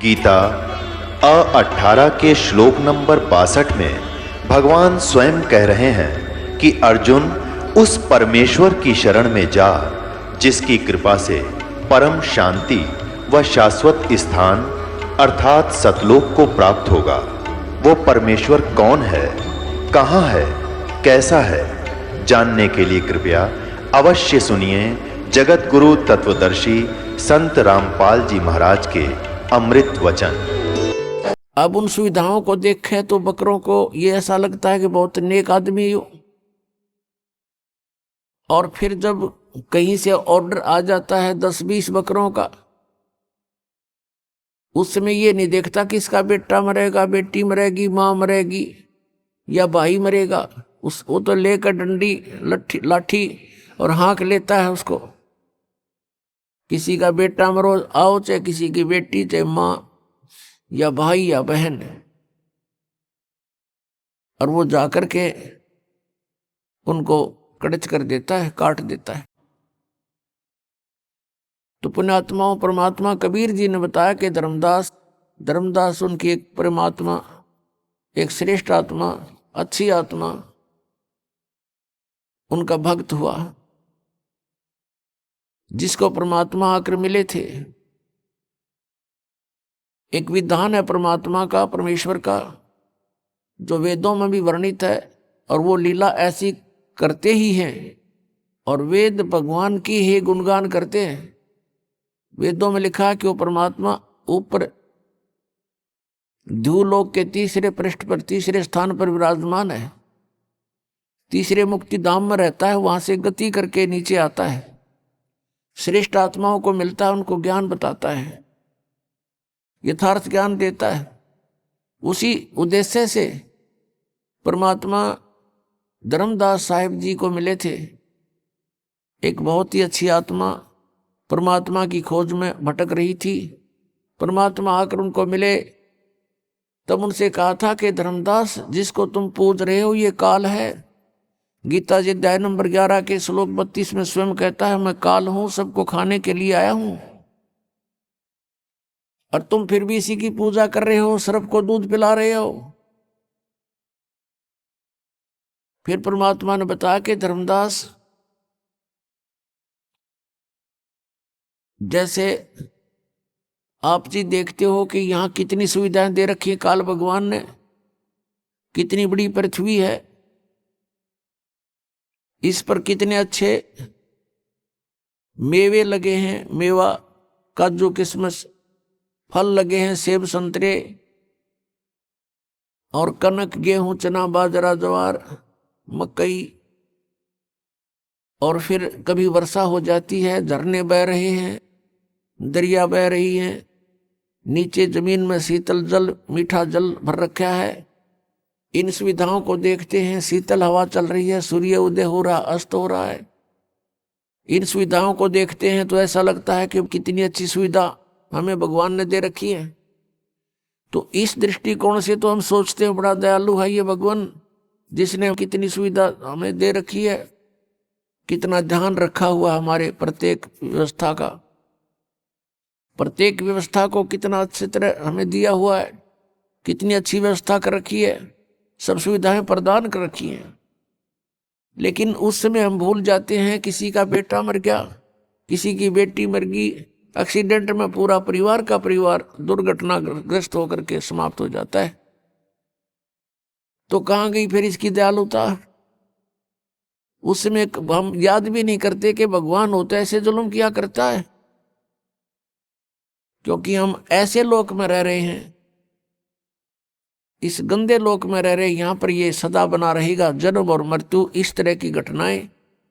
गीता 18 के श्लोक नंबर 62 में भगवान स्वयं कह रहे हैं कि अर्जुन उस परमेश्वर की शरण में जा जिसकी कृपा से परम शांति व शाश्वत स्थान अर्थात सतलोक को प्राप्त होगा। वो परमेश्वर कौन है, कहाँ है, कैसा है, जानने के लिए कृपया अवश्य सुनिए जगत गुरु तत्वदर्शी संत रामपाल जी महाराज के अमृत वचन। अब उन सुविधाओं को देखें तो बकरों को ये ऐसा लगता है कि बहुत नेक आदमी हो, और फिर जब कहीं से ऑर्डर आ जाता है 10-20 बकरों का, उस समय ये नहीं देखता कि इसका बेटा मरेगा, बेटी मरेगी, माँ मरेगी या भाई मरेगा। वो तो लेकर डंडी लाठी और हाँक लेता है उसको। किसी का बेटा मरो आओ, चाहे किसी की बेटी, चाहे माँ या भाई या बहन, और वो जाकर के उनको कड़च कर देता है, काट देता है। तो पुण्यात्माओं, परमात्मा कबीर जी ने बताया कि धर्मदास उनकी एक परमात्मा, एक श्रेष्ठ आत्मा, अच्छी आत्मा, उनका भक्त हुआ, जिसको परमात्मा आकर मिले थे। एक विधान है परमात्मा का, परमेश्वर का, जो वेदों में भी वर्णित है, और वो लीला ऐसी करते ही हैं, और वेद भगवान की ही गुणगान करते हैं। वेदों में लिखा है कि वो परमात्मा ऊपर ध्रुवलोक के तीसरे पृष्ठ पर, तीसरे स्थान पर विराजमान है, तीसरे मुक्ति धाम में रहता है, वहां से गति करके नीचे आता है, श्रेष्ठ आत्माओं को मिलता है, उनको ज्ञान बताता है, यथार्थ ज्ञान देता है। उसी उद्देश्य से परमात्मा धर्मदास साहिब जी को मिले थे। एक बहुत ही अच्छी आत्मा परमात्मा की खोज में भटक रही थी। परमात्मा आकर उनको मिले, तब उनसे कहा था कि धर्मदास, जिसको तुम पूज रहे हो ये काल है। गीता जी अध्याय नंबर 11 के श्लोक 32 में स्वयं कहता है, मैं काल हूं, सबको खाने के लिए आया हूं, और तुम फिर भी इसी की पूजा कर रहे हो, सर्प को दूध पिला रहे हो। फिर परमात्मा ने बताया कि धर्मदास, जैसे आप जी देखते हो कि यहां कितनी सुविधाएं दे रखी है काल भगवान ने, कितनी बड़ी पृथ्वी है, इस पर कितने अच्छे मेवे लगे हैं, मेवा, काजू, किशमिश, फल लगे हैं, सेब, संतरे, और कनक, गेहूं, चना, बाजरा, ज्वार, मकई, और फिर कभी वर्षा हो जाती है, झरने बह रहे हैं, दरिया बह रही हैं, नीचे जमीन में शीतल जल, मीठा जल भर रखा है। इन सुविधाओं को देखते हैं, शीतल हवा चल रही है, सूर्य उदय हो रहा, अस्त हो रहा है। इन सुविधाओं को देखते हैं तो ऐसा लगता है कि कितनी अच्छी सुविधा हमें भगवान ने दे रखी है। तो इस दृष्टिकोण से तो हम सोचते हैं बड़ा दयालु है ये भगवान, जिसने कितनी सुविधा हमें दे रखी है, कितना ध्यान रखा हुआ हमारे प्रत्येक व्यवस्था का, प्रत्येक व्यवस्था को कितना अच्छी तरह हमें दिया हुआ है, कितनी अच्छी व्यवस्था कर रखी है, सब सुविधाएं प्रदान कर रखी हैं। लेकिन उस समय हम भूल जाते हैं, किसी का बेटा मर गया, किसी की बेटी मर गई, एक्सीडेंट में पूरा परिवार का परिवार दुर्घटनाग्रस्त होकर के समाप्त हो जाता है। तो कहाँ गई फिर इसकी दयालुता? उस समय हम याद भी नहीं करते कि भगवान होता ऐसे जुल्म किया करता है, क्योंकि हम ऐसे लोक में रह रहे हैं, इस गंदे लोक में रह रहे, यहां पर ये सदा बना रहेगा, जन्म और मृत्यु, इस तरह की घटनाएं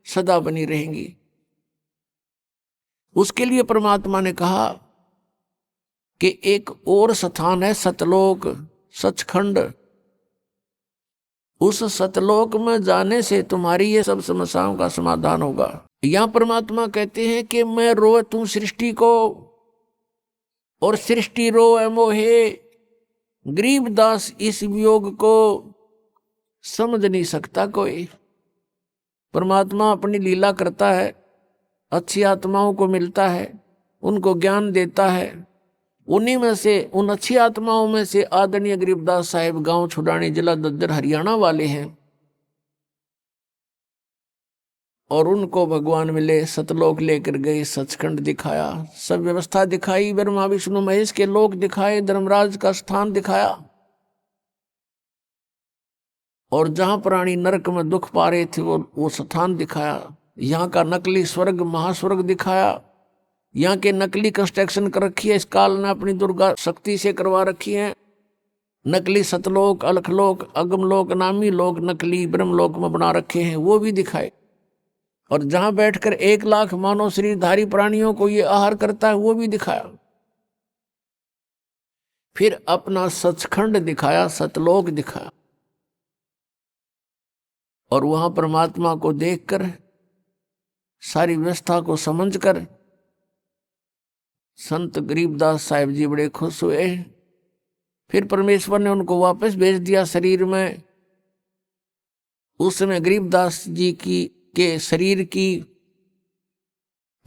सदा बनी रहेंगी। उसके लिए परमात्मा ने कहा कि एक और स्थान है सतलोक, सचखंड। उस सतलोक में जाने से तुम्हारी ये सब समस्याओं का समाधान होगा। यहां परमात्मा कहते हैं कि मैं रोवत हूं सृष्टि को, और सृष्टि रोए मोहे, गरीबदास इस वियोग को समझ नहीं सकता कोई। परमात्मा अपनी लीला करता है, अच्छी आत्माओं को मिलता है, उनको ज्ञान देता है, उन्हीं में से, उन अच्छी आत्माओं में से आदरणीय गरीबदास साहिब गांव छुडानी, जिला दद्दर, हरियाणा वाले हैं। और उनको भगवान मिले, सतलोक लेकर गए, सचखंड दिखाया, सब व्यवस्था दिखाई, ब्रह्मा विष्णु महेश के लोक दिखाए, धर्मराज का स्थान दिखाया, और जहां प्राणी नरक में दुख पा रहे थे वो स्थान दिखाया। यहाँ का नकली स्वर्ग महास्वर्ग दिखाया, यहाँ के नकली कंस्ट्रक्शन कर रखी है, इस काल ने अपनी दुर्गा शक्ति से करवा रखी है। नकली सतलोक, अलखलोक, अगमलोक, नामी लोक नकली ब्रह्मलोक में बना रखे हैं, वो भी दिखाए। और जहां बैठकर 1,00,000 मानव शरीरधारी प्राणियों को ये आहार करता है, वो भी दिखाया। फिर अपना सचखंड दिखाया, सतलोक दिखाया, और वहां परमात्मा को देखकर, सारी व्यवस्था को समझकर संत गरीबदास साहिब जी बड़े खुश हुए। फिर परमेश्वर ने उनको वापस भेज दिया शरीर में। उस समय गरीबदास जी के शरीर की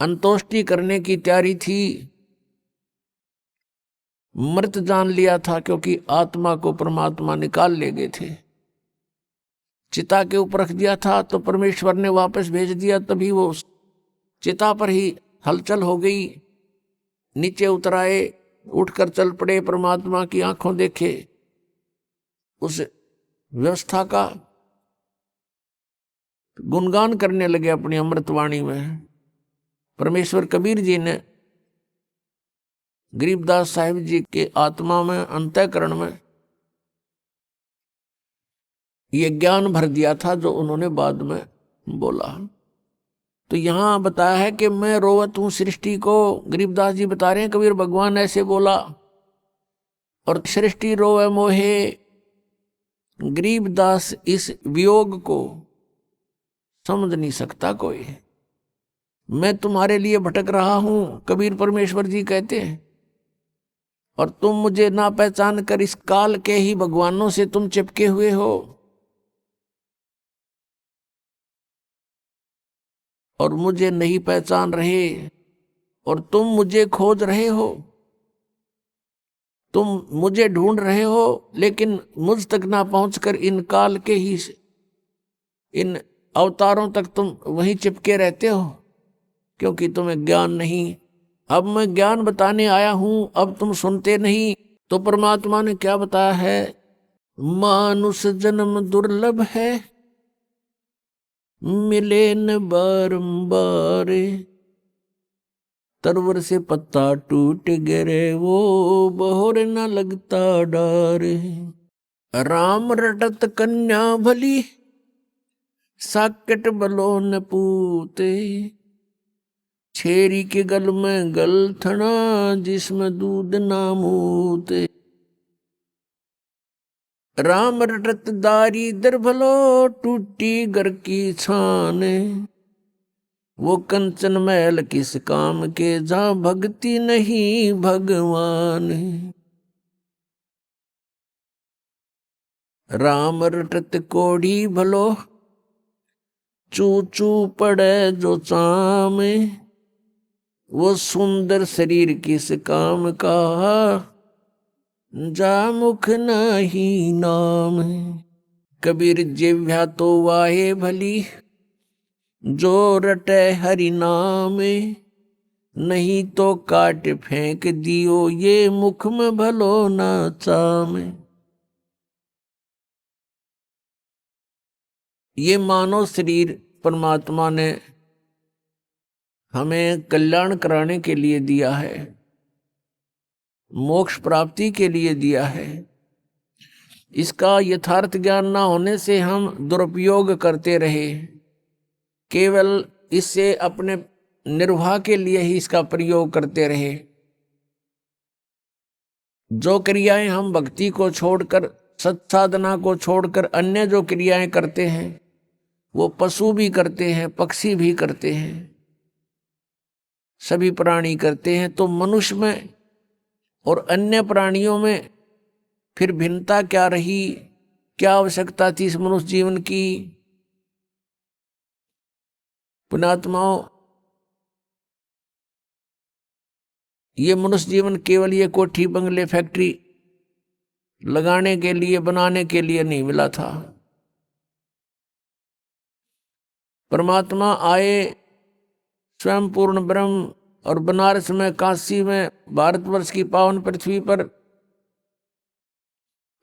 अंतोष्टि करने की तैयारी थी। मृत जान लिया था, क्योंकि आत्मा को परमात्मा निकाल ले गए थे। चिता के ऊपर रख दिया था, तो परमेश्वर ने वापस भेज दिया, तभी वो चिता पर ही हलचल हो गई। नीचे उतराए, उठकर चल पड़े, परमात्मा की आंखों देखे, उस व्यवस्था का गुणगान करने लगे अपनी अमृतवाणी में। परमेश्वर कबीर जी ने गरीबदास साहिब जी के आत्मा में, अंतःकरण में ये ज्ञान भर दिया था जो उन्होंने बाद में बोला। तो यहां बताया है कि मैं रोवत हूं सृष्टि को, गरीबदास जी बता रहे हैं, कबीर भगवान ऐसे बोला। और सृष्टि रोवे मोहे, गरीबदास इस वियोग को समझ नहीं सकता कोई। मैं तुम्हारे लिए भटक रहा हूं, कबीर परमेश्वर जी कहते हैं, और तुम मुझे ना पहचान कर इस काल के ही भगवानों से तुम चिपके हुए हो, और मुझे नहीं पहचान रहे, और तुम मुझे खोज रहे हो, तुम मुझे ढूंढ रहे हो, लेकिन मुझ तक ना पहुंचकर इन काल के ही, इन अवतारों तक तुम वहीं चिपके रहते हो, क्योंकि तुम्हें ज्ञान नहीं। अब मैं ज्ञान बताने आया हूं, अब तुम सुनते नहीं। तो परमात्मा ने क्या बताया है? मानुष जन्म दुर्लभ है, मिले न बारंबार, तरवर से पत्ता टूट गिरे, वो बहोर न लगता डार। राम रटत कन्या भली, साकेट बलो न पूते, छेरी के गल में गलथना, जिसमें दूध ना मूते। राम रटत दारी दर भलो, टूटी घर की छान, वो कंचन महल किस काम के, जहां भक्ति नहीं भगवान। राम रटत कोढ़ी भलो, चू चू पड़े जो चाम, वो सुंदर शरीर किस काम का, जा मुख नहीं नाम। कबीर जिह्वा तो वाहे भली, जो रटे हरि नाम, नहीं तो काट फेंक दियो, ये मुख में भलो ना चाम। ये मानव शरीर परमात्मा ने हमें कल्याण कराने के लिए दिया है, मोक्ष प्राप्ति के लिए दिया है। इसका यथार्थ ज्ञान ना होने से हम दुरुपयोग करते रहे, केवल इससे अपने निर्वाह के लिए ही इसका प्रयोग करते रहे। जो क्रियाएं हम भक्ति को छोड़कर, सत्साधना को छोड़कर अन्य जो क्रियाएं करते हैं, वो पशु भी करते हैं, पक्षी भी करते हैं, सभी प्राणी करते हैं। तो मनुष्य में और अन्य प्राणियों में फिर भिन्नता क्या रही, क्या आवश्यकता थी इस मनुष्य जीवन की? पुण्यात्माओं, ये मनुष्य जीवन केवल ये कोठी बंगले फैक्ट्री लगाने के लिए बनाने के लिए नहीं मिला था। परमात्मा आए स्वयं पूर्ण ब्रह्म और बनारस में, काशी में, भारतवर्ष की पावन पृथ्वी पर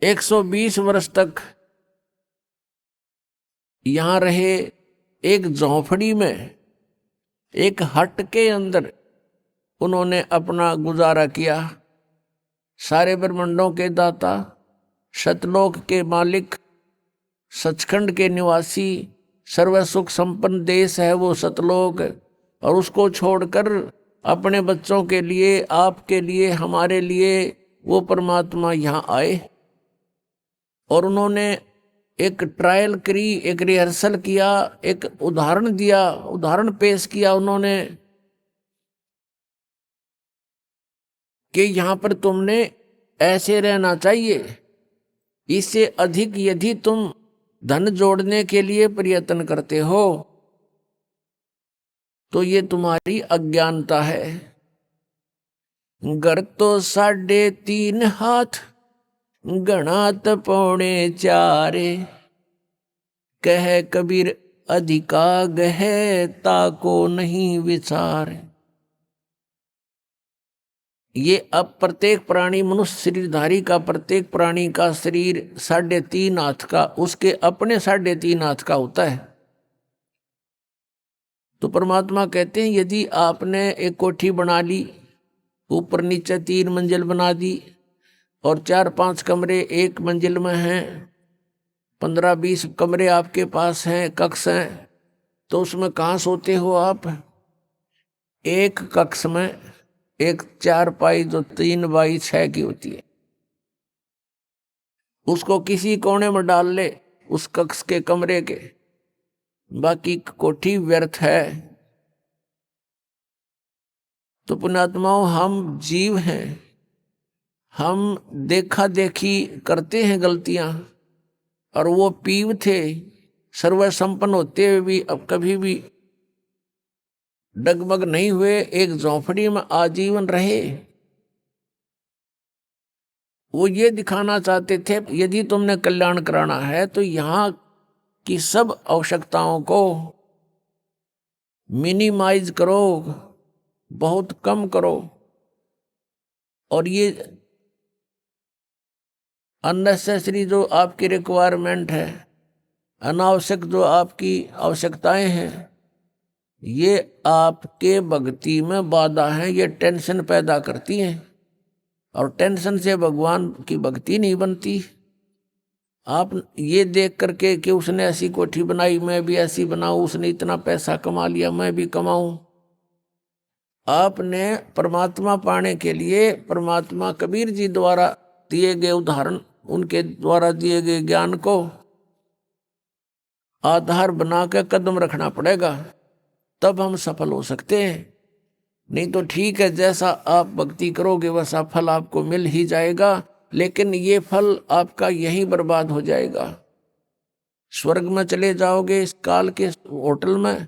120 वर्ष तक यहां रहे। एक झोंपड़ी में, एक हट के अंदर उन्होंने अपना गुजारा किया। सारे ब्रह्मांडों के दाता, सतलोक के मालिक, सचखंड के निवासी, सर्व सुख संपन्न देश है वो सतलोक, और उसको छोड़कर अपने बच्चों के लिए, आपके लिए, हमारे लिए वो परमात्मा यहाँ आए और उन्होंने एक ट्रायल करी, एक रिहर्सल किया, एक उदाहरण दिया, उदाहरण पेश किया उन्होंने कि यहाँ पर तुमने ऐसे रहना चाहिए। इससे अधिक यदि तुम धन जोड़ने के लिए प्रयत्न करते हो तो ये तुम्हारी अज्ञानता है। घर तो 3.5 हाथ, गणात 4.25, कह कबीर अधिका गहे ताको नहीं विचार। ये अब प्रत्येक प्राणी, मनुष्य शरीरधारी का प्रत्येक प्राणी का शरीर 3.5 हाथ का, उसके अपने 3.5 हाथ का होता है। तो परमात्मा कहते हैं यदि आपने एक कोठी बना ली, ऊपर नीचे 3 मंजिल बना दी और 4-5 कमरे एक मंजिल में हैं, 15-20 कमरे आपके पास हैं, कक्ष हैं, तो उसमें कहाँ सोते हो आप? एक कक्ष में एक 4 जो 3x6 की होती है, उसको किसी कोने में डाल ले उस कक्ष के कमरे के, बाकी कोठी व्यर्थ है। तो पुण्यात्माओं, हम जीव हैं, हम देखा देखी करते हैं गलतियां, और वो पीव थे सर्व संपन्न होते हुए भी अब कभी भी डगमग नहीं हुए, एक झोंपड़ी में आजीवन रहे। वो ये दिखाना चाहते थे यदि तुमने कल्याण कराना है तो यहाँ की सब आवश्यकताओं को मिनिमाइज करो, बहुत कम करो, और ये अननेसेसरी जो आपकी रिक्वायरमेंट है, अनावश्यक जो आपकी आवश्यकताएं हैं, ये आपके भक्ति में बाधा है, ये टेंशन पैदा करती हैं, और टेंशन से भगवान की भक्ति नहीं बनती। आप ये देख करके कि उसने ऐसी कोठी बनाई, मैं भी ऐसी बनाऊं, उसने इतना पैसा कमा लिया, मैं भी कमाऊं। आपने परमात्मा पाने के लिए परमात्मा कबीर जी द्वारा दिए गए उदाहरण, उनके द्वारा दिए गए ज्ञान को आधार बना के कदम रखना पड़ेगा, तब हम सफल हो सकते हैं। नहीं तो ठीक है, जैसा आप भक्ति करोगे वैसा फल आपको मिल ही जाएगा, लेकिन ये फल आपका यहीं बर्बाद हो जाएगा। स्वर्ग में चले जाओगे इस काल के होटल में,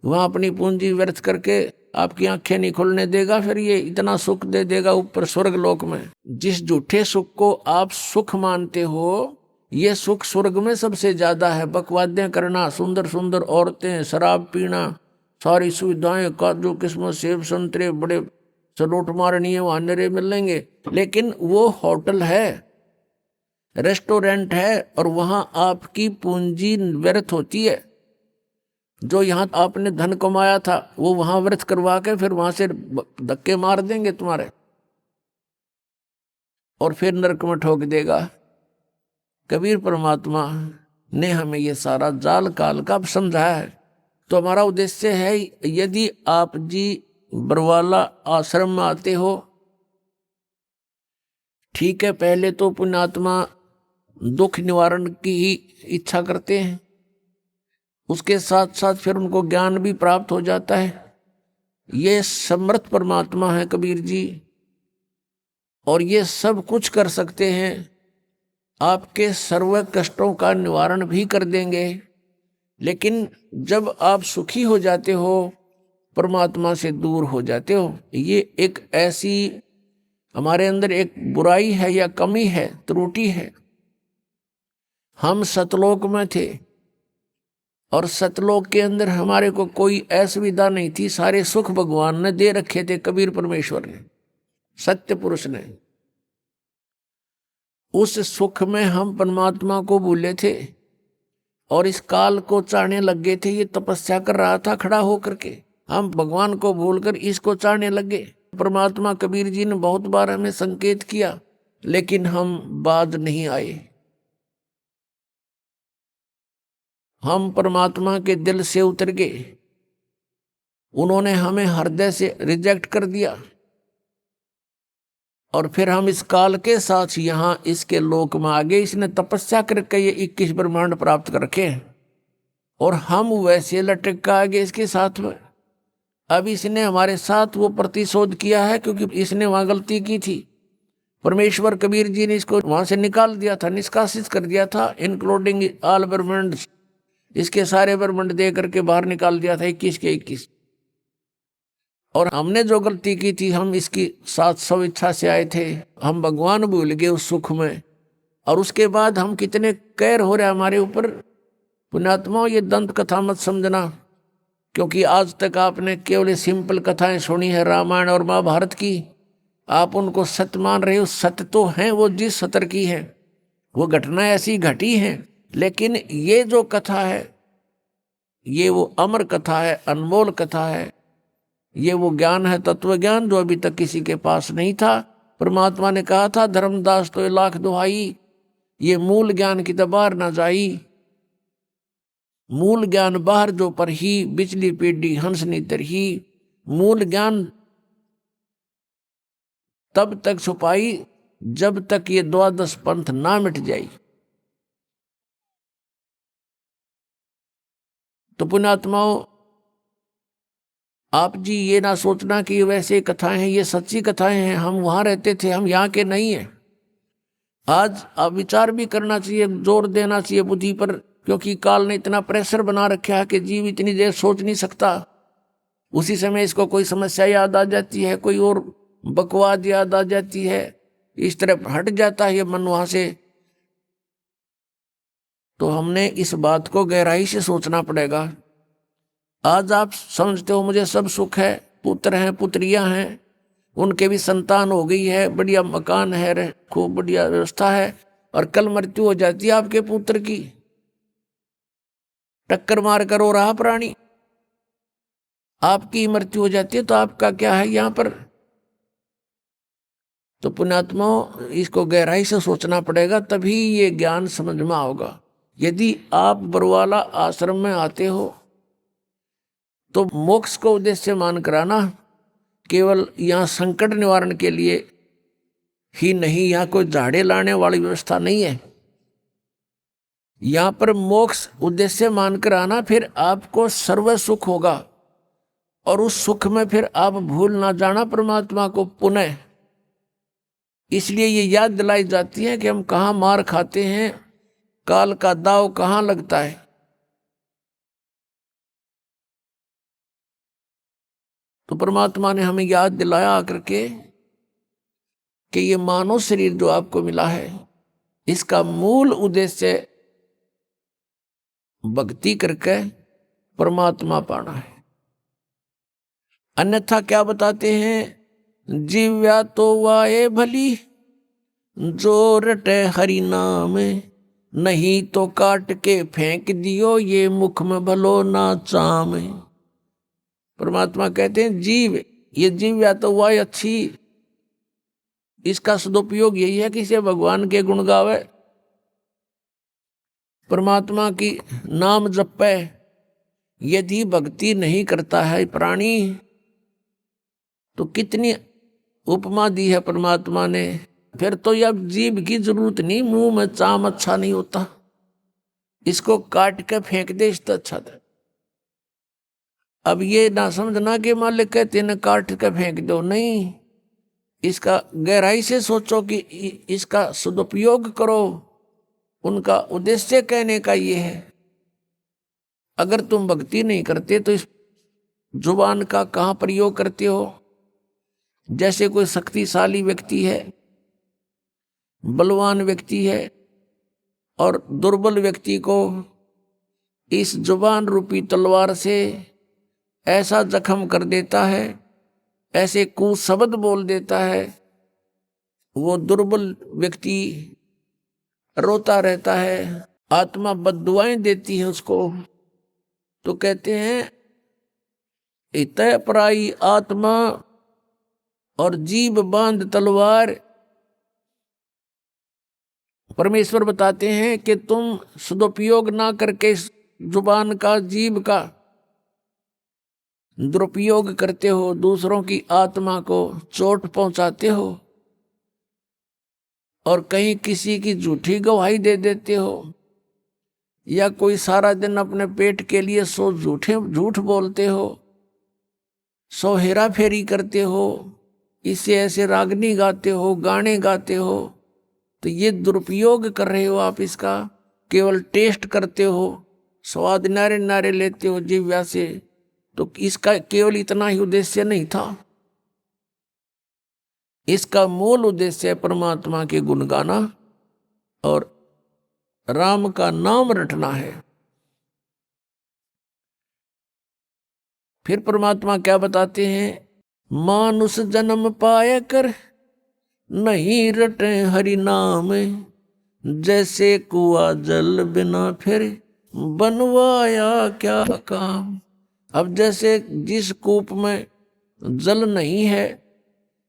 वहां अपनी पूंजी व्यर्थ करके आपकी आंखें नहीं खुलने देगा, फिर ये इतना सुख दे देगा ऊपर स्वर्ग लोक में। जिस झूठे सुख को आप सुख मानते हो, ये सुख स्वर्ग में सबसे ज्यादा है। बकवादें करना, सुंदर सुंदर औरतें, शराब पीना, सारी सुविधाएं, काजू किस्मत, सेब संतरे, बड़े सलोट मारनी है, वहां नरे मिलेंगे, लेकिन वो होटल है, रेस्टोरेंट है, और वहां आपकी पूंजी व्यर्थ होती है। जो यहां आपने धन कमाया था वो वहां व्यर्थ करवा के फिर वहां से धक्के मार देंगे तुम्हारे, और फिर नरक में ठोक देगा। कबीर परमात्मा ने हमें ये सारा जाल काल का समझाया है। तो हमारा उद्देश्य है, यदि आप जी बरवाला आश्रम में आते हो, ठीक है, पहले तो पुण्यात्मा दुख निवारण की ही इच्छा करते हैं, उसके साथ साथ फिर उनको ज्ञान भी प्राप्त हो जाता है। ये समर्थ परमात्मा है कबीर जी, और ये सब कुछ कर सकते हैं, आपके सर्व कष्टों का निवारण भी कर देंगे। लेकिन जब आप सुखी हो जाते हो परमात्मा से दूर हो जाते हो। ये एक ऐसी हमारे अंदर एक बुराई है या कमी है, त्रुटि है। हम सतलोक में थे और सतलोक के अंदर हमारे को कोई असुविधा नहीं थी, सारे सुख भगवान ने दे रखे थे, कबीर परमेश्वर ने, सत्य पुरुष ने। उस सुख में हम परमात्मा को भूले थे और इस काल को चाहने लग गए थे। ये तपस्या कर रहा था खड़ा होकर के, हम भगवान को भूलकर इसको चाहने लगे। परमात्मा कबीर जी ने बहुत बार हमें संकेत किया, लेकिन हम बाज नहीं आए। हम परमात्मा के दिल से उतर गए, उन्होंने हमें हृदय से रिजेक्ट कर दिया और फिर हम इस काल के साथ यहाँ इसके लोक में आ गए। इसने तपस्या करके ये 21 ब्रह्मांड प्राप्त कर रखे हैं और हम वैसे लटक के आ गए इसके साथ में। अब इसने हमारे साथ वो प्रतिशोध किया है, क्योंकि इसने वहां गलती की थी। परमेश्वर कबीर जी ने इसको वहां से निकाल दिया था, निष्कासित कर दिया था, इंक्लूडिंग ऑल ब्रह्मांड, इसके सारे ब्रह्मांड दे करके बाहर निकाल दिया था 21 के 21। और हमने जो गलती की थी, हम इसकी साथ स्व इच्छा से आए थे, हम भगवान भूल गए उस सुख में। और उसके बाद हम कितने कैर हो रहे हमारे ऊपर। पुण्यात्माओं, ये दंत कथा मत समझना, क्योंकि आज तक आपने केवल सिंपल कथाएं सुनी है रामायण और महाभारत की। आप उनको सत्य मान रहे हो, सत्य तो हैं वो जिस सतर की है, वो घटनाएं ऐसी घटी हैं। लेकिन ये जो कथा है, ये वो अमर कथा है, अनमोल कथा है। ये वो ज्ञान है, तत्व ज्ञान, जो अभी तक किसी के पास नहीं था। परमात्मा ने कहा था, धर्मदास तो लाख दुहाई, ये मूल ज्ञान की दबार ना जाई। मूल ज्ञान बाहर जो पर ही, बिजली पीढ़ी हंसनी तरही। मूल ज्ञान तब तक छुपाई जब तक ये द्वादश पंथ ना मिट जाई। तो पुण्यात्माओं, आप जी ये ना सोचना कि वैसे कथाएं हैं, ये सच्ची कथाएं हैं। हम वहां रहते थे, हम यहाँ के नहीं हैं। आज आप विचार भी करना चाहिए, जोर देना चाहिए बुद्धि पर, क्योंकि काल ने इतना प्रेशर बना रखा है कि जीव इतनी देर सोच नहीं सकता। उसी समय इसको कोई समस्या याद आ जाती है, कोई और बकवाद याद आ जाती है, इस तरह हट जाता है ये मन वहां से। तो हमने इस बात को गहराई से सोचना पड़ेगा। आज आप समझते हो मुझे सब सुख है, पुत्र हैं, पुत्रियां हैं, उनके भी संतान हो गई है, बढ़िया मकान है, खूब बढ़िया व्यवस्था है, और कल मृत्यु हो जाती है आपके पुत्र की, टक्कर मार कर रो रहा प्राणी, आपकी मृत्यु हो जाती है, तो आपका क्या है यहाँ पर। तो पुण्यात्माओं, इसको गहराई से सोचना पड़ेगा, तभी ये ज्ञान समझ में आओगा। यदि आप बरवाला आश्रम में आते हो तो मोक्ष को उद्देश्य मान कराना, केवल यहाँ संकट निवारण के लिए ही नहीं, यहाँ कोई झाड़े लाने वाली व्यवस्था नहीं है। यहाँ पर मोक्ष उद्देश्य मानकर आना, फिर आपको सर्व सुख होगा और उस सुख में फिर आप भूल ना जाना परमात्मा को पुनः। इसलिए ये याद दिलाई जाती है कि हम कहाँ मार खाते हैं, काल का दाव कहाँ लगता है। तो परमात्मा ने हमें याद दिलाया आकर के कि ये मानव शरीर जो आपको मिला है, इसका मूल उद्देश्य भक्ति करके परमात्मा पाना है। अन्यथा क्या बताते हैं, जीव्या तो वाए भली जो रटे हरि नाम, नहीं तो काट के फेंक दियो ये मुख में भलो ना चाम। परमात्मा कहते हैं जीव, ये जीव्या तो वाए अच्छी, इसका सदुपयोग यही है कि इसे भगवान के गुण गावे, परमात्मा की नाम जपे। यदि भक्ति नहीं करता है प्राणी, तो कितनी उपमा दी है परमात्मा ने, फिर तो यह जीव की जरूरत नहीं, मुंह में चाम अच्छा नहीं होता, इसको काट के फेंक दे इससे अच्छा था। अब ये ना समझना कि मालिक कहते न काट के फेंक दो, नहीं, इसका गहराई से सोचो कि इसका सदुपयोग करो। उनका उद्देश्य कहने का ये है, अगर तुम भक्ति नहीं करते तो इस जुबान का कहाँ प्रयोग करते हो? जैसे कोई शक्तिशाली व्यक्ति है, बलवान व्यक्ति है, और दुर्बल व्यक्ति को इस जुबान रूपी तलवार से ऐसा जख्म कर देता है, ऐसे कुशब्द बोल देता है, वो दुर्बल व्यक्ति रोता रहता है, आत्मा बद्दुआएं देती है उसको। तो कहते हैं इतय पराई आत्मा और जीभ बांध तलवार। परमेश्वर बताते हैं कि तुम सदुपयोग ना करके जुबान का, जीभ का दुरुपयोग करते हो, दूसरों की आत्मा को चोट पहुंचाते हो और कहीं किसी की झूठी गवाही दे देते हो, या कोई सारा दिन अपने पेट के लिए 100 झूठ बोलते हो, 100 हेरा फेरी करते हो, इसे ऐसे रागनी गाते हो, गाने गाते हो, तो ये दुरुपयोग कर रहे हो आप इसका। केवल टेस्ट करते हो, स्वाद नारे नारे लेते हो जिह्वा से, तो इसका केवल इतना ही उद्देश्य नहीं था। इसका मूल उद्देश्य परमात्मा के गुण गाना और राम का नाम रटना है। फिर परमात्मा क्या बताते हैं? मानुष जन्म पाया कर नहीं रटे हरि नाम, जैसे कुआ जल बिना फिर बनवाया क्या काम। अब जैसे जिस कूप में जल नहीं है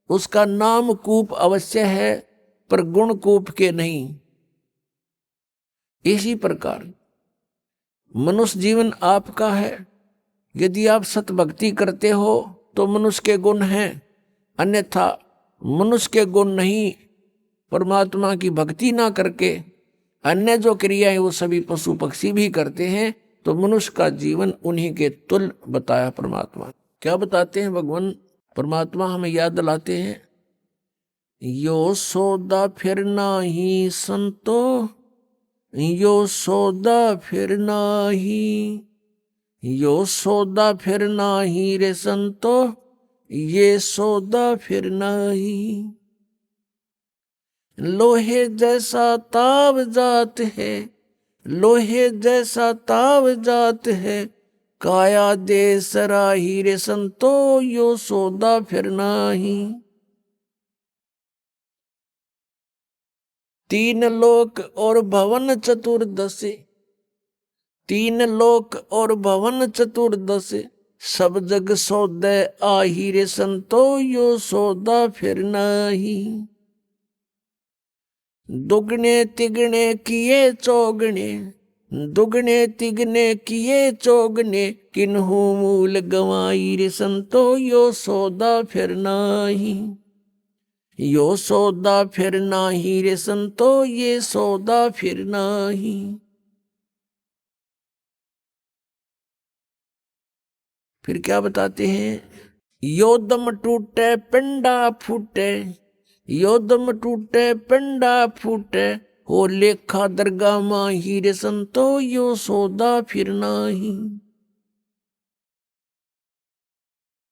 उसका नाम कूप अवश्य है, पर गुण कूप के नहीं। इसी प्रकार मनुष्य जीवन आपका है। यदि आप सतभक्ति करते हो तो मनुष्य के गुण हैं, अन्यथा मनुष्य के गुण नहीं। परमात्मा की भक्ति ना करके अन्य जो क्रियाएं वो सभी पशु पक्षी भी करते हैं, तो मनुष्य का जीवन उन्हीं के तुल्य बताया परमात्मा। क्या बताते हैं भगवान परमात्मा? हमें याद दिलाते हैं, यो सौदा फिर नाही संतो, यो सौदा फिर नाही, यो सौदा फिर नाही रे संतो, ये सौदा फिर नाही। लोहे जैसा ताव जात है, लोहे जैसा ताव जात है, काया दे सराही रे संतो, यो सौदा फिर नाही। 3 लोक और भवन चतुर्दश, 3 लोक और भवन चतुर्दश, सब जग सौदे आही रे संतो, यो सौदा फिर नाही। दुगने तिगने किए चौगने, दुगने तिगने किए चौगने, किन्हू मूल गवाई रे संतो, यो सौदा फिर नाही। यो सौदा फिर नाही रे संतो, ये सौदा फिर नाही। फिर क्या बताते हैं? यो दम टूटे पिंडा फूटे, यो दम टूटे पिंडा फूटे, हो लेखा दरगाह माही रे संतो, यो सौदा फिर नाही।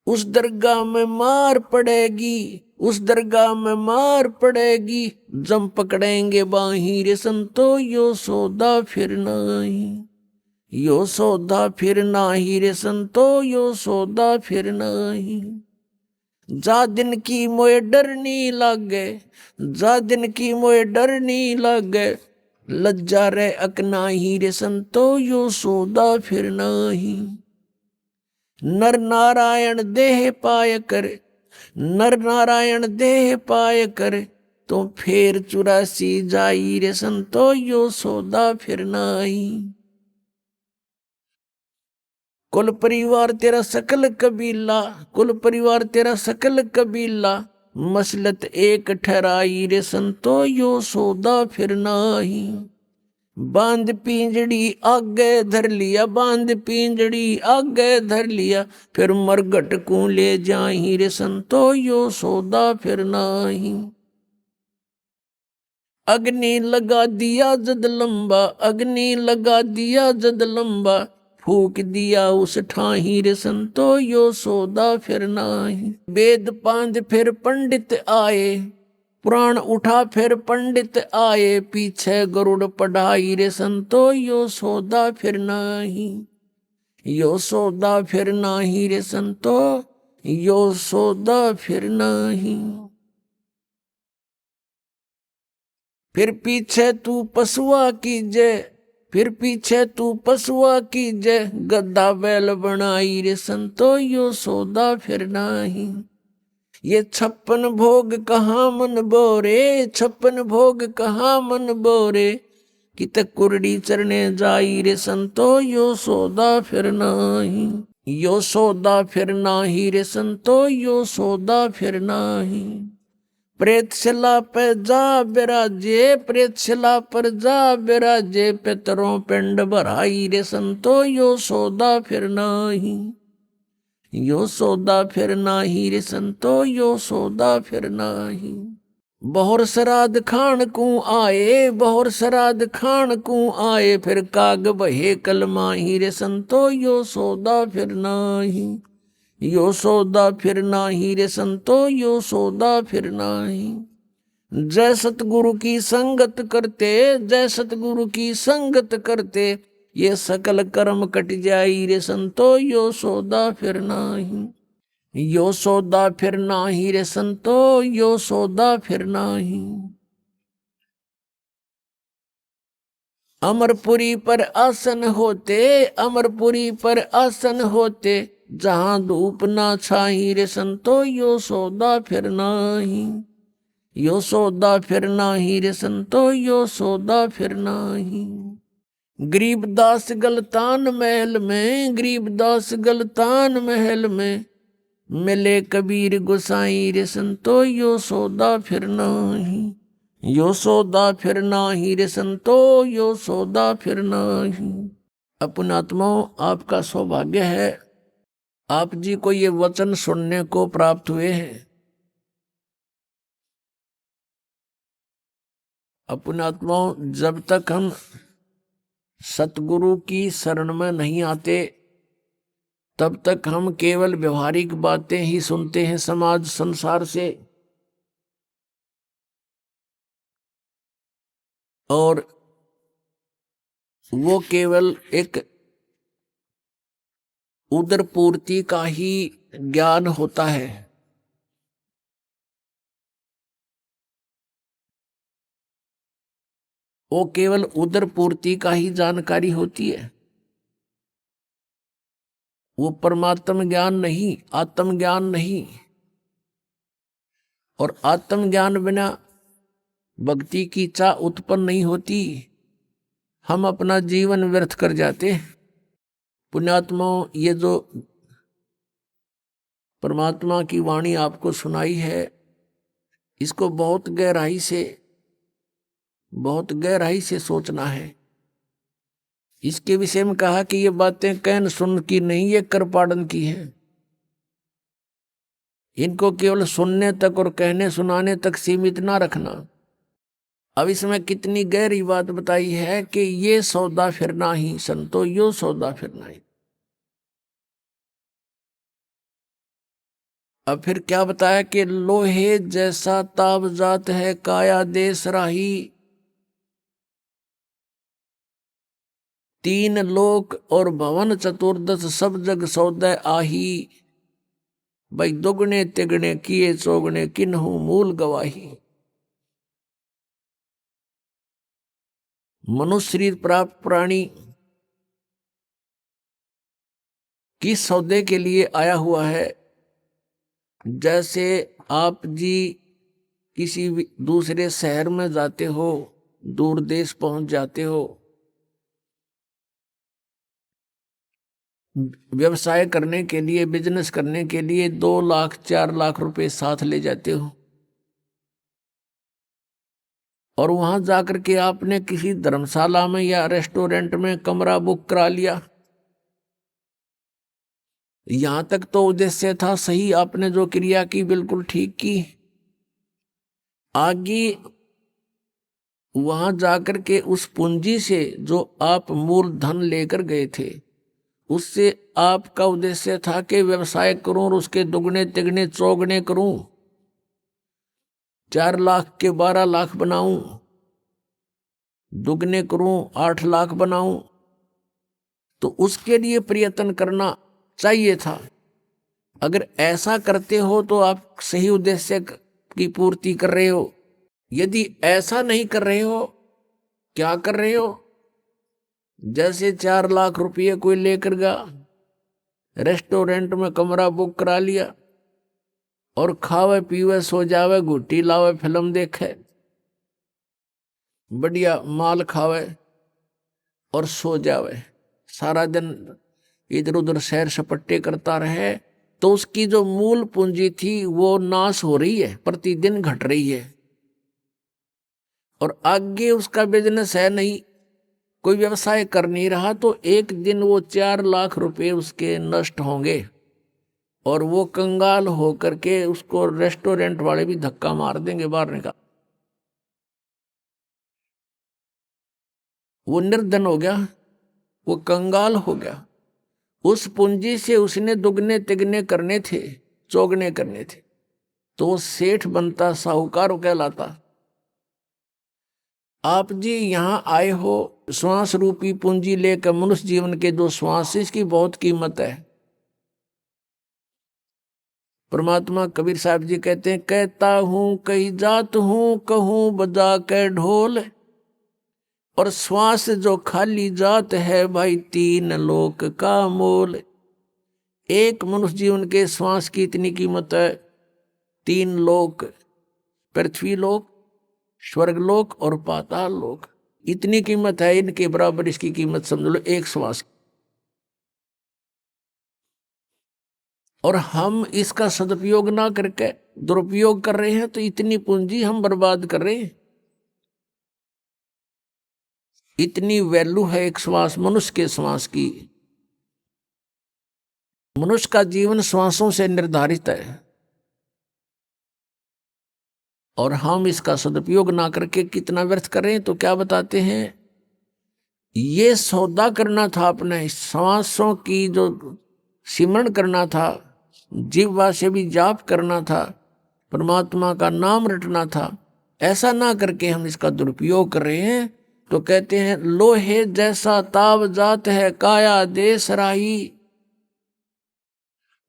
उस दरगाह में मार पड़ेगी, उस दरगाह में मार पड़ेगी, जम पकड़ेंगे बाही रे संतो, यो सौदा फिर नाही। यो सौदा फिर नाही रे संतो, यो सौदा फिर नाही। जा दिन की मोए डरनी लागे, जा दिन की मोए डरनी लागे, लज्जा रे अकनाही रे संतो, यो सौदा फिर नाही। नर नारायण देह पाय कर, नर नारायण देह पाय कर, तो फेर 84 जाई रे संतो, यो सौदा फिर नाही। कुल परिवार तेरा सकल कबीला, कुल परिवार तेरा सकल कबीला, मसलत एक ठहराई रे संतो, यो सौदा फिर नाही। बांध पिंजड़ी आगे धर लिया, बांध पिंजड़ी आगे धर लिया, फिर मरघट को ले जाही रे संतो, यो सौदा फिर नाही। अग्नि लगा दिया जद लंबा, अग्नि लगा दिया जद लंबा, फूक दिया उस ठाही रे संतो, यो सौदा फिर नाही। वेद पांज फिर पंडित आए, पुराण उठा फिर पंडित आए, पीछे गरुड़ पढ़ाई रे संतो, यो सौदा फिर नाही। यो सौदा फिर नाही रे संतो, यो सौदा फिर नाही। फिर पीछे तू पशुआ कीजे, फिर पीछे तू पशुआ कीजे, गद्दा बैल बनाई रे संतो, यो सौदा फिर नाही। ये 56 भोग कहाँ मन बोरे, 56 भोग कहाँ मन बोरे, कित कुरड़ी चरने जाई रे संतो, यो सौदा फिर नाही। यो सौदा फिर नाही रे संतो, यो सौदा फिर नाही। प्रेतशिला पे जा बिराजे, प्रेतशिला पर जा बिराजे, पितरों पिंड भराई रे संतो, यो सौदा फिर नाही। यो सौदा फिर नाही रे संतो, यो सौदा फिर नाही। बहुर श्राद्ध खान को आए, बहुर श्राद्ध खान को आए, फिर काग बहे कलमाही रे संतो, यो सौदा फिर नाही। यो सौदा फिर नाही रे संतो, यो सौदा फिर नाही। जय सतगुरु की संगत करते, जय सतगुरु की संगत करते, ये सकल कर्म कट जाई रे संतो, यो सौदा फिर नाही। यो सौदा फिर नाही रे संतो, यो सौदा फिर नाही। अमरपुरी पर आसन होते, अमरपुरी पर आसन होते, जहां धूप ना छाई रे संतो, यो सौदा फिर नाही। यो सौदा फिर नाही रे संतो, यो सौदा फिर नाही। गरीबदास गलतान महल में, गरीबदास गलतान महल में, मिले कबीर गोसाई रे संतो, यो सौदा फिर नाही। यो सौदा फिर नाही रे संतो, यो सौदा फिर नाही। अपनात्माओं, आपका सौभाग्य है, आप जी को ये वचन सुनने को प्राप्त हुए हैं। अपनात्माओं, जब तक हम सतगुरु की शरण में नहीं आते, तब तक हम केवल व्यवहारिक बातें ही सुनते हैं समाज संसार से, और वो केवल एक उदर पूर्ति का ही ज्ञान होता है। वो केवल उदर पूर्ति का ही जानकारी होती है। वो परमात्म ज्ञान नहीं, आत्म ज्ञान नहीं। और आत्म ज्ञान बिना भक्ति की इच्छा उत्पन्न नहीं होती। हम अपना जीवन व्यर्थ कर जाते हैं। पुण्यात्माओं, ये जो परमात्मा की वाणी आपको सुनाई है, इसको बहुत गहराई से सोचना है। इसके विषय में कहा कि ये बातें कहन सुन की नहीं, ये कर पाड़न की है। इनको केवल सुनने तक और कहने सुनाने तक सीमित ना रखना। अब इसमें कितनी गहरी बात बताई है कि ये सौदा फिर नाही संतो, यो सौदा फिर नाही। अब फिर क्या बताया कि लोहे जैसा ताब जात है काया देश राही, 3 लोक और भवन चतुर्दश सब जग सौदे आही, भाई दुगने तिगने किए चौगने किन्हू मूल गवाही। मनुष्य शरीर प्राप्त प्राणी किस सौदे के लिए आया हुआ है? जैसे आप जी किसी दूसरे शहर में जाते हो, दूर देश पहुंच जाते हो, व्यवसाय करने के लिए, बिजनेस करने के लिए 2 लाख 4 लाख रुपए साथ ले जाते हो, और वहां जाकर के आपने किसी धर्मशाला में या रेस्टोरेंट में कमरा बुक करा लिया। यहां तक तो उद्देश्य था सही, आपने जो क्रिया की बिल्कुल ठीक की। आगे वहां जाकर के उस पूंजी से जो आप मूल धन लेकर गए थे, उससे आपका उद्देश्य था कि व्यवसाय करूं और उसके दुगने तिगने चौगने करूं, 4 लाख के 12 लाख बनाऊं, दुगने करूं 8 लाख बनाऊं, तो उसके लिए प्रयत्न करना चाहिए था। अगर ऐसा करते हो तो आप सही उद्देश्य की पूर्ति कर रहे हो। यदि ऐसा नहीं कर रहे हो, क्या कर रहे हो? जैसे 4 लाख रुपये कोई लेकर गया, रेस्टोरेंट में कमरा बुक करा लिया और खावे पीवे सो जावे, घुट्टी लावे, फिल्म देखे, बढ़िया माल खावे और सो जावे, सारा दिन इधर उधर सैर सपट्टे करता रहे, तो उसकी जो मूल पूंजी थी वो नाश हो रही है, प्रतिदिन घट रही है। और आगे उसका बिजनेस है नहीं, कोई व्यवसाय कर नहीं रहा, तो एक दिन वो 4 लाख रुपए उसके नष्ट होंगे और वो कंगाल होकर के उसको रेस्टोरेंट वाले भी धक्का मार देंगे, बाहर निकाल। वो निर्धन हो गया, वो कंगाल हो गया। उस पूंजी से उसने दुगने तिगने करने थे, चौगने करने थे, तो वो सेठ बनता, साहूकार कहलाता। आप जी यहाँ आए हो श्वास रूपी पूंजी लेकर, मनुष्य जीवन के 2 श्वास, इसकी बहुत कीमत है। परमात्मा कबीर साहब जी कहते हैं, कहता हूं कही जात हूं, कहूं बजा के ढोल, और श्वास जो खाली जात है भाई, 3 लोक का मोल। एक मनुष्य जीवन के श्वास की इतनी कीमत है, 3 लोक, पृथ्वी लोक, स्वर्गलोक और पाताल लोक, इतनी कीमत है। इनके बराबर इसकी कीमत समझ लो एक श्वास। और हम इसका सदुपयोग ना करके दुरुपयोग कर रहे हैं, तो इतनी पूंजी हम बर्बाद कर रहे हैं। इतनी वैल्यू है एक श्वास, मनुष्य के श्वास की। मनुष्य का जीवन श्वासों से निर्धारित है, और हम इसका सदुपयोग ना करके कितना व्यर्थ कर रहे हैं। तो क्या बताते हैं, ये सौदा करना था अपने श्वासों की, जो सिमरण करना था, जिह्वा से भी जाप करना था, परमात्मा का नाम रटना था, ऐसा ना करके हम इसका दुरुपयोग कर रहे हैं। तो कहते हैं, लोहे जैसा ताव जात है काया देश राही।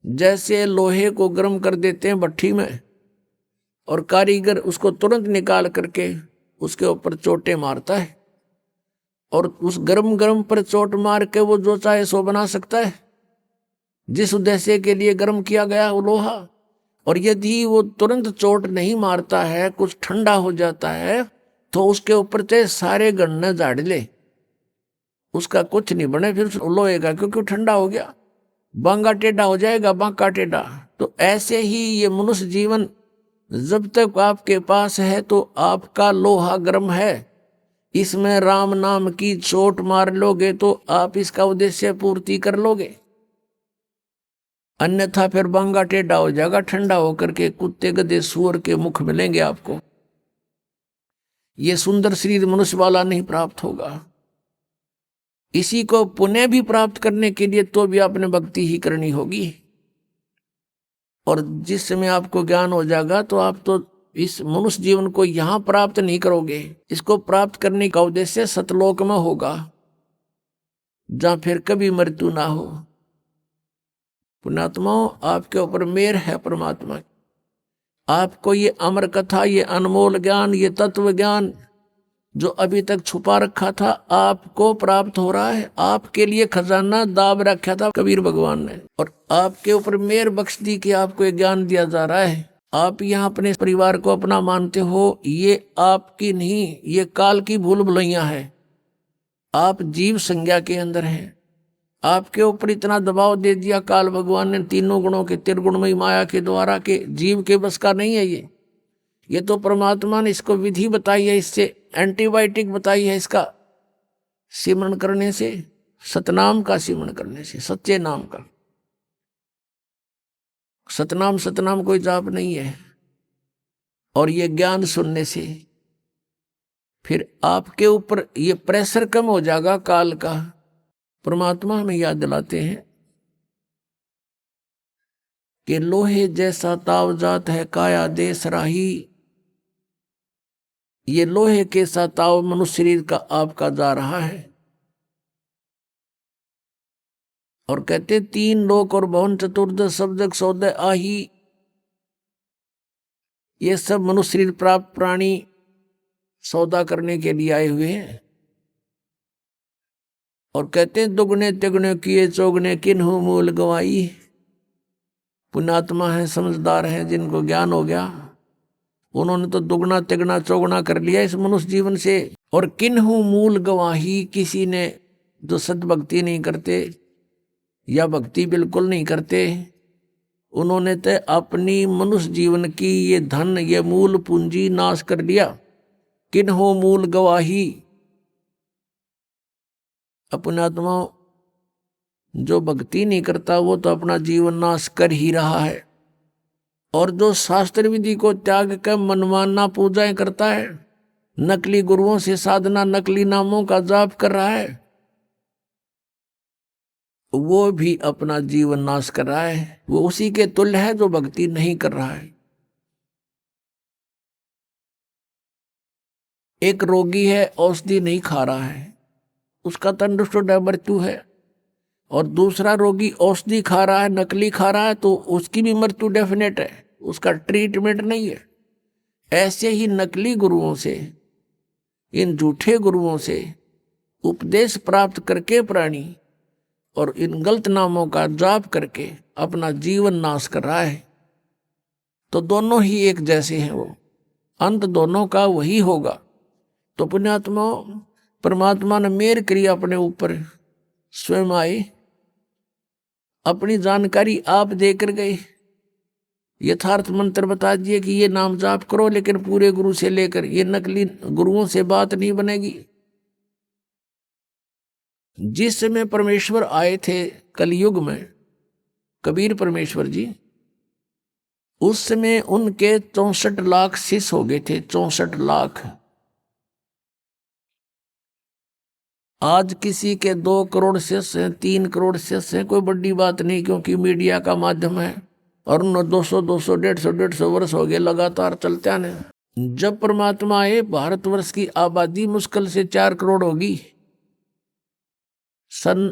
जैसे लोहे को गर्म कर देते हैं भट्ठी में, और कारीगर उसको तुरंत निकाल करके उसके ऊपर चोटें मारता है, और उस गरम गरम पर चोट मार के वो जो चाहे सो बना सकता है, जिस उद्देश्य के लिए गर्म किया गया वो लोहा। और यदि वो तुरंत चोट नहीं मारता है, कुछ ठंडा हो जाता है, तो उसके ऊपर चाहे सारे गन्ने झाड़ ले, उसका कुछ नहीं बने फिर लोहे का, क्योंकि ठंडा हो गया, बांगा टेढ़ा हो जाएगा, बांका टेढ़ा। तो ऐसे ही ये मनुष्य जीवन जब तक आपके पास है तो आपका लोहा गर्म है, इसमें राम नाम की चोट मार लोगे तो आप इसका उद्देश्य पूर्ति कर लोगे, अन्यथा फिर बांगा टेढ़ा हो जाएगा, ठंडा होकर के कुत्ते गधे सूअर के मुख मिलेंगे आपको। ये सुंदर शरीर मनुष्य वाला नहीं प्राप्त होगा। इसी को पुण्य भी प्राप्त करने के लिए तो भी आपने भक्ति ही करनी होगी। और जिस समय आपको ज्ञान हो जाएगा तो आप तो इस मनुष्य जीवन को यहां प्राप्त नहीं करोगे, इसको प्राप्त करने का उद्देश्य सतलोक में होगा, जहां फिर कभी मृत्यु ना हो। पुण्यात्माओं, आपके ऊपर मेहर है परमात्मा। आपको ये अमर कथा, ये अनमोल ज्ञान, ये तत्व ज्ञान जो अभी तक छुपा रखा था, आपको प्राप्त हो रहा है। आपके लिए खजाना दाब रखा था कबीर भगवान ने, और आपके ऊपर मेहर बख्श दी कि आपको ये ज्ञान दिया जा रहा है। आप यहाँ अपने परिवार को अपना मानते हो, ये आपकी नहीं, ये काल की भूल भुलैया है। आप जीव संज्ञा के अंदर हैं। आपके ऊपर इतना दबाव दे दिया काल भगवान ने, तीनों गुणों के त्रिगुणमयी माया के द्वारा, के जीव के बस का नहीं है ये तो परमात्मा ने इसको विधि बताई है, इससे एंटीबायोटिक बताई है, इसका सिमरण करने से, सतनाम का सिमरण करने से, सच्चे नाम का। सतनाम कोई जाप नहीं है। और ये ज्ञान सुनने से फिर आपके ऊपर ये प्रेशर कम हो जाएगा काल का। परमात्मा हमें याद दिलाते हैं कि लोहे जैसा ताव जात है काया देश राही। ये लोहे के सा ताव मनुष्य शरीर का आपका जा रहा है। और कहते तीन लोक और भवन चतुर्दश शब्दक सौदय आही। ये सब मनुष्य शरीर प्राप्त प्राणी सौदा करने के लिए आए हुए हैं। और कहते हैं दुगने तिगने किए चौगने किन्हु मूल गवाई। पुण्यात्मा है, समझदार है, जिनको ज्ञान हो गया, उन्होंने तो दुगना तिगना चौगना कर लिया इस मनुष्य जीवन से। और किन्हु मूल गवाही, किसी ने जो सद्भक्ति नहीं करते या भक्ति बिल्कुल नहीं करते, उन्होंने तो अपनी मनुष्य जीवन की ये धन, ये मूल पूंजी नाश कर लिया। किन्हु मूल गवाही। अपने आत्मा जो भक्ति नहीं करता वो तो अपना जीवन नाश कर ही रहा है। और जो शास्त्र विधि को त्याग कर मनमाना पूजाएं करता है, नकली गुरुओं से साधना, नकली नामों का जाप कर रहा है, वो भी अपना जीवन नाश कर रहा है। वो उसी के तुल्य है जो भक्ति नहीं कर रहा है। एक रोगी है, औषधि नहीं खा रहा है, उसका तंदुरुस्त मृत्यु है। और दूसरा रोगी औषधि खा रहा है, नकली खा रहा है, तो उसकी भी मृत्यु डेफिनेट है, उसका ट्रीटमेंट नहीं है। ऐसे ही नकली गुरुओं से, इन झूठे गुरुओं से उपदेश प्राप्त करके प्राणी और इन गलत नामों का जाप करके अपना जीवन नाश कर रहा है। तो दोनों ही एक जैसे हैं, वो अंत दोनों का वही होगा। तो पुण्यात्मा, परमात्मा ने मेहर करी अपने ऊपर, स्वयं आए, अपनी जानकारी आप देकर गए, यथार्थ मंत्र बता दिए कि ये नाम जाप करो, लेकिन पूरे गुरु से लेकर, ये नकली गुरुओं से बात नहीं बनेगी। जिस समय परमेश्वर आए थे कलयुग में, कबीर परमेश्वर जी, उस समय उनके 64 लाख शिष्य हो गए थे, 64 लाख। आज किसी के 2 करोड़ शिष्य हैं, 3 करोड़ शिष्य हैं, कोई बड़ी बात नहीं, क्योंकि मीडिया का माध्यम है। और 200 200 150 वर्ष हो गए लगातार चलते आने। जब परमात्मा आए, भारतवर्ष की आबादी मुश्किल से 4 करोड़ होगी। सन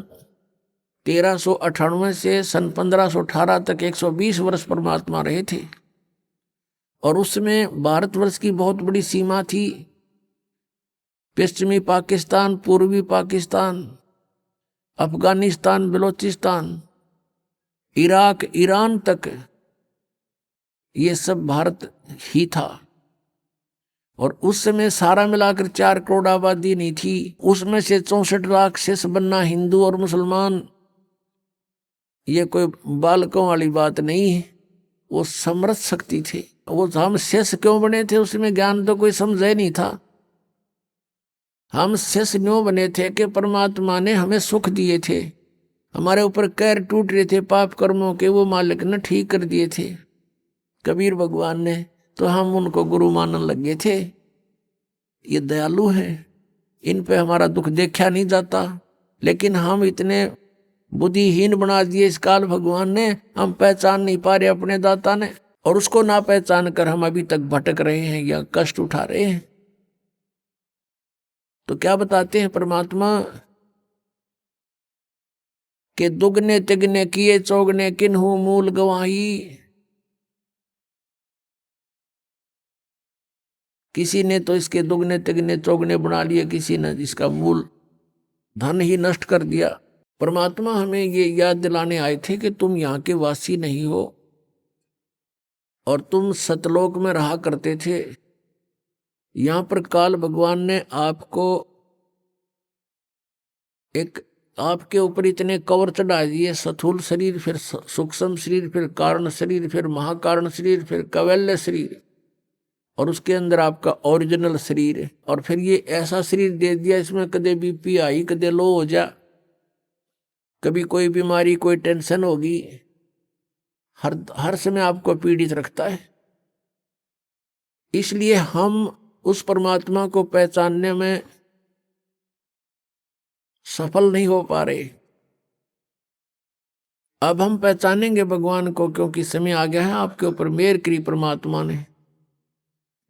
1398 से सन 1518 तक 120 वर्ष परमात्मा रहे थे। और उसमें भारतवर्ष की बहुत बड़ी सीमा थी। पश्चिमी पाकिस्तान, पूर्वी पाकिस्तान, अफगानिस्तान, बलोचिस्तान, इराक, ईरान तक, ये सब भारत ही था। और उस समय सारा मिलाकर 4 करोड़ आबादी नहीं थी। उसमें से 64 लाख शिष्य बनना, हिंदू और मुसलमान, ये कोई बालकों वाली बात नहीं है। वो समर्थ शक्ति थे। वो हम शिष्य क्यों बने थे, उसमें ज्ञान तो कोई समझे नहीं था। हम शिष्य क्यों बने थे कि परमात्मा ने हमें सुख दिए थे, हमारे ऊपर कैर टूट रहे थे पाप कर्मों के, वो मालिक ने ठीक कर दिए थे, कबीर भगवान ने। तो हम उनको गुरु मानने लगे थे। ये दयालु हैं, इन पे हमारा दुख देखा नहीं जाता, लेकिन हम इतने बुद्धिहीन बना दिए इस काल भगवान ने, हम पहचान नहीं पा रहे अपने दाता ने। और उसको ना पहचान कर हम अभी तक भटक रहे हैं या कष्ट उठा रहे हैं। तो क्या बताते हैं परमात्मा के दुगने तिगने किए चौगने किन्हु मूल गवाही। किसी ने तो इसके दुगने तिगने चौगने बना लिए, किसी ने इसका मूल धन ही नष्ट कर दिया। परमात्मा हमें ये याद दिलाने आए थे कि तुम यहाँ के वासी नहीं हो और तुम सतलोक में रहा करते थे। यहाँ पर काल भगवान ने आपको एक, आपके ऊपर इतने कवर चढ़ा दिए, स्थूल शरीर, फिर सूक्ष्म शरीर, फिर कारण शरीर, फिर महाकारण शरीर, फिर कैवल्य शरीर, और उसके अंदर आपका ओरिजिनल शरीर है। और फिर ये ऐसा शरीर दे दिया, इसमें कदे बीपी आई, कदे लो हो जा, कभी कोई बीमारी, कोई टेंशन होगी, हर समय आपको पीड़ित रखता है। इसलिए हम उस परमात्मा को पहचानने में सफल नहीं हो पा रहे। अब हम पहचानेंगे भगवान को, क्योंकि समय आ गया है। आपके ऊपर मेहर करी परमात्मा ने,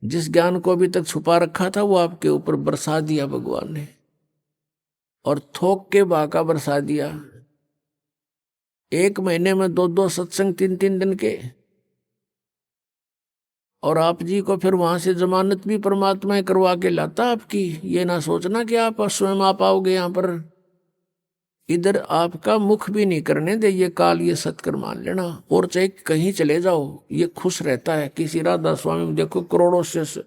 जिस ज्ञान को अभी तक छुपा रखा था वो आपके ऊपर बरसा दिया भगवान ने, और थोक के बाका बरसा दिया। 1 महीने में 2-2 सत्संग 3-3 दिन के, और आप जी को फिर वहां से जमानत भी परमात्मा करवा के लाता आपकी। ये ना सोचना कि आप स्वयं आ पाओगे यहाँ पर, इधर आपका मुख भी नहीं करने दे ये काल, ये सत्कर मान लेना। और चाहे कहीं चले जाओ ये खुश रहता है। किसी राधा स्वामी में देखो करोड़ों शिष्य,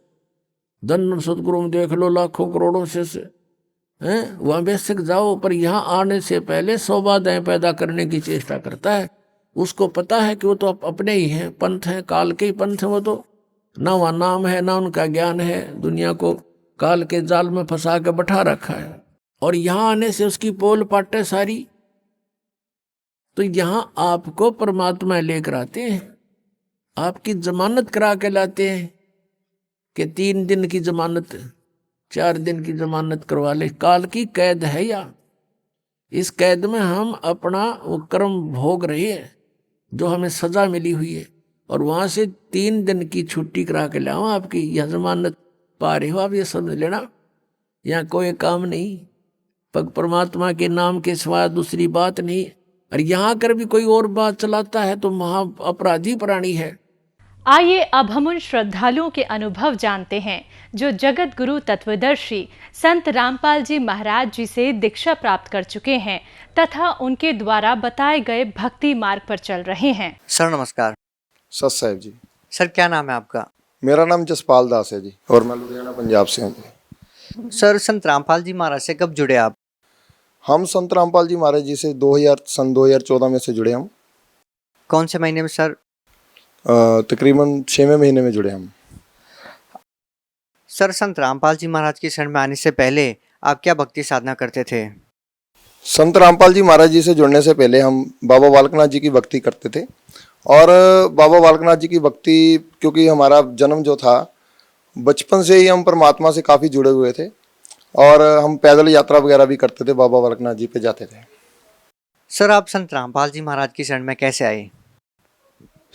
धन सदगुरु में देख लो लाखों करोड़ों शिष्य हैं, वहां बेशक जाओ, पर यहाँ आने से पहले 100 बाधाएं पैदा करने की चेष्टा करता है। उसको पता है कि वो तो अपने ही हैं, पंथ हैं, काल के ही पंथ हैं। वो तो ना वहाँ नाम है ना उनका ज्ञान है, दुनिया को काल के जाल में फंसा के बैठा रखा है। और यहाँ आने से उसकी पोल पाटे सारी। तो यहाँ आपको परमात्मा लेकर आते हैं, आपकी जमानत करा के लाते हैं कि 3 दिन की जमानत, 4 दिन की जमानत करवा ले। काल की कैद है या इस कैद में हम अपना वो कर्म भोग रहे हैं जो हमें सजा मिली हुई है, और वहां से 3 दिन की छुट्टी करा के लाओ आपकी। यह जमानत पा रहे हो आप, ये समझ लेना। यहाँ कोई काम नहीं, पग परमात्मा के नाम के सिवा दूसरी बात नहीं। और यहाँ कर भी कोई और बात चलाता है तो महा अपराधी प्राणी है। आइए अब हम उन श्रद्धालुओं के अनुभव जानते हैं जो जगत गुरु तत्वदर्शी संत रामपाल जी महाराज जी से दीक्षा प्राप्त कर चुके हैं तथा उनके द्वारा बताए गए भक्ति मार्ग पर चल रहे हैं। सर नमस्कार। सत साहिब जी। सर क्या नाम है आपका? मेरा नाम जसपाल दास है जी, और मैं लुधियाना पंजाब से हूँ जी। सर संत रामपाल जी महाराज से कब जुड़े आप? हम संत रामपाल जी महाराज जी से सन 2014 में से जुड़े हम। कौन से महीने में सर? तकरीबन 6वें महीने में जुड़े हम। सर संत रामपाल जी महाराज की शरण में आने से पहले आप क्या भक्ति साधना करते थे? संत रामपाल जी महाराज जी से जुड़ने से पहले हम बाबा बालकनाथ जी की भक्ति करते थे। और बाबा बालकनाथ जी की भक्ति, क्योंकि हमारा जन्म जो था, बचपन से ही हम परमात्मा से काफ़ी जुड़े हुए थे, और हम पैदल यात्रा वगैरह भी करते थे, बाबा बालकनाथ जी पे जाते थे। सर आप संत रामपाल जी महाराज की शरण में कैसे आए?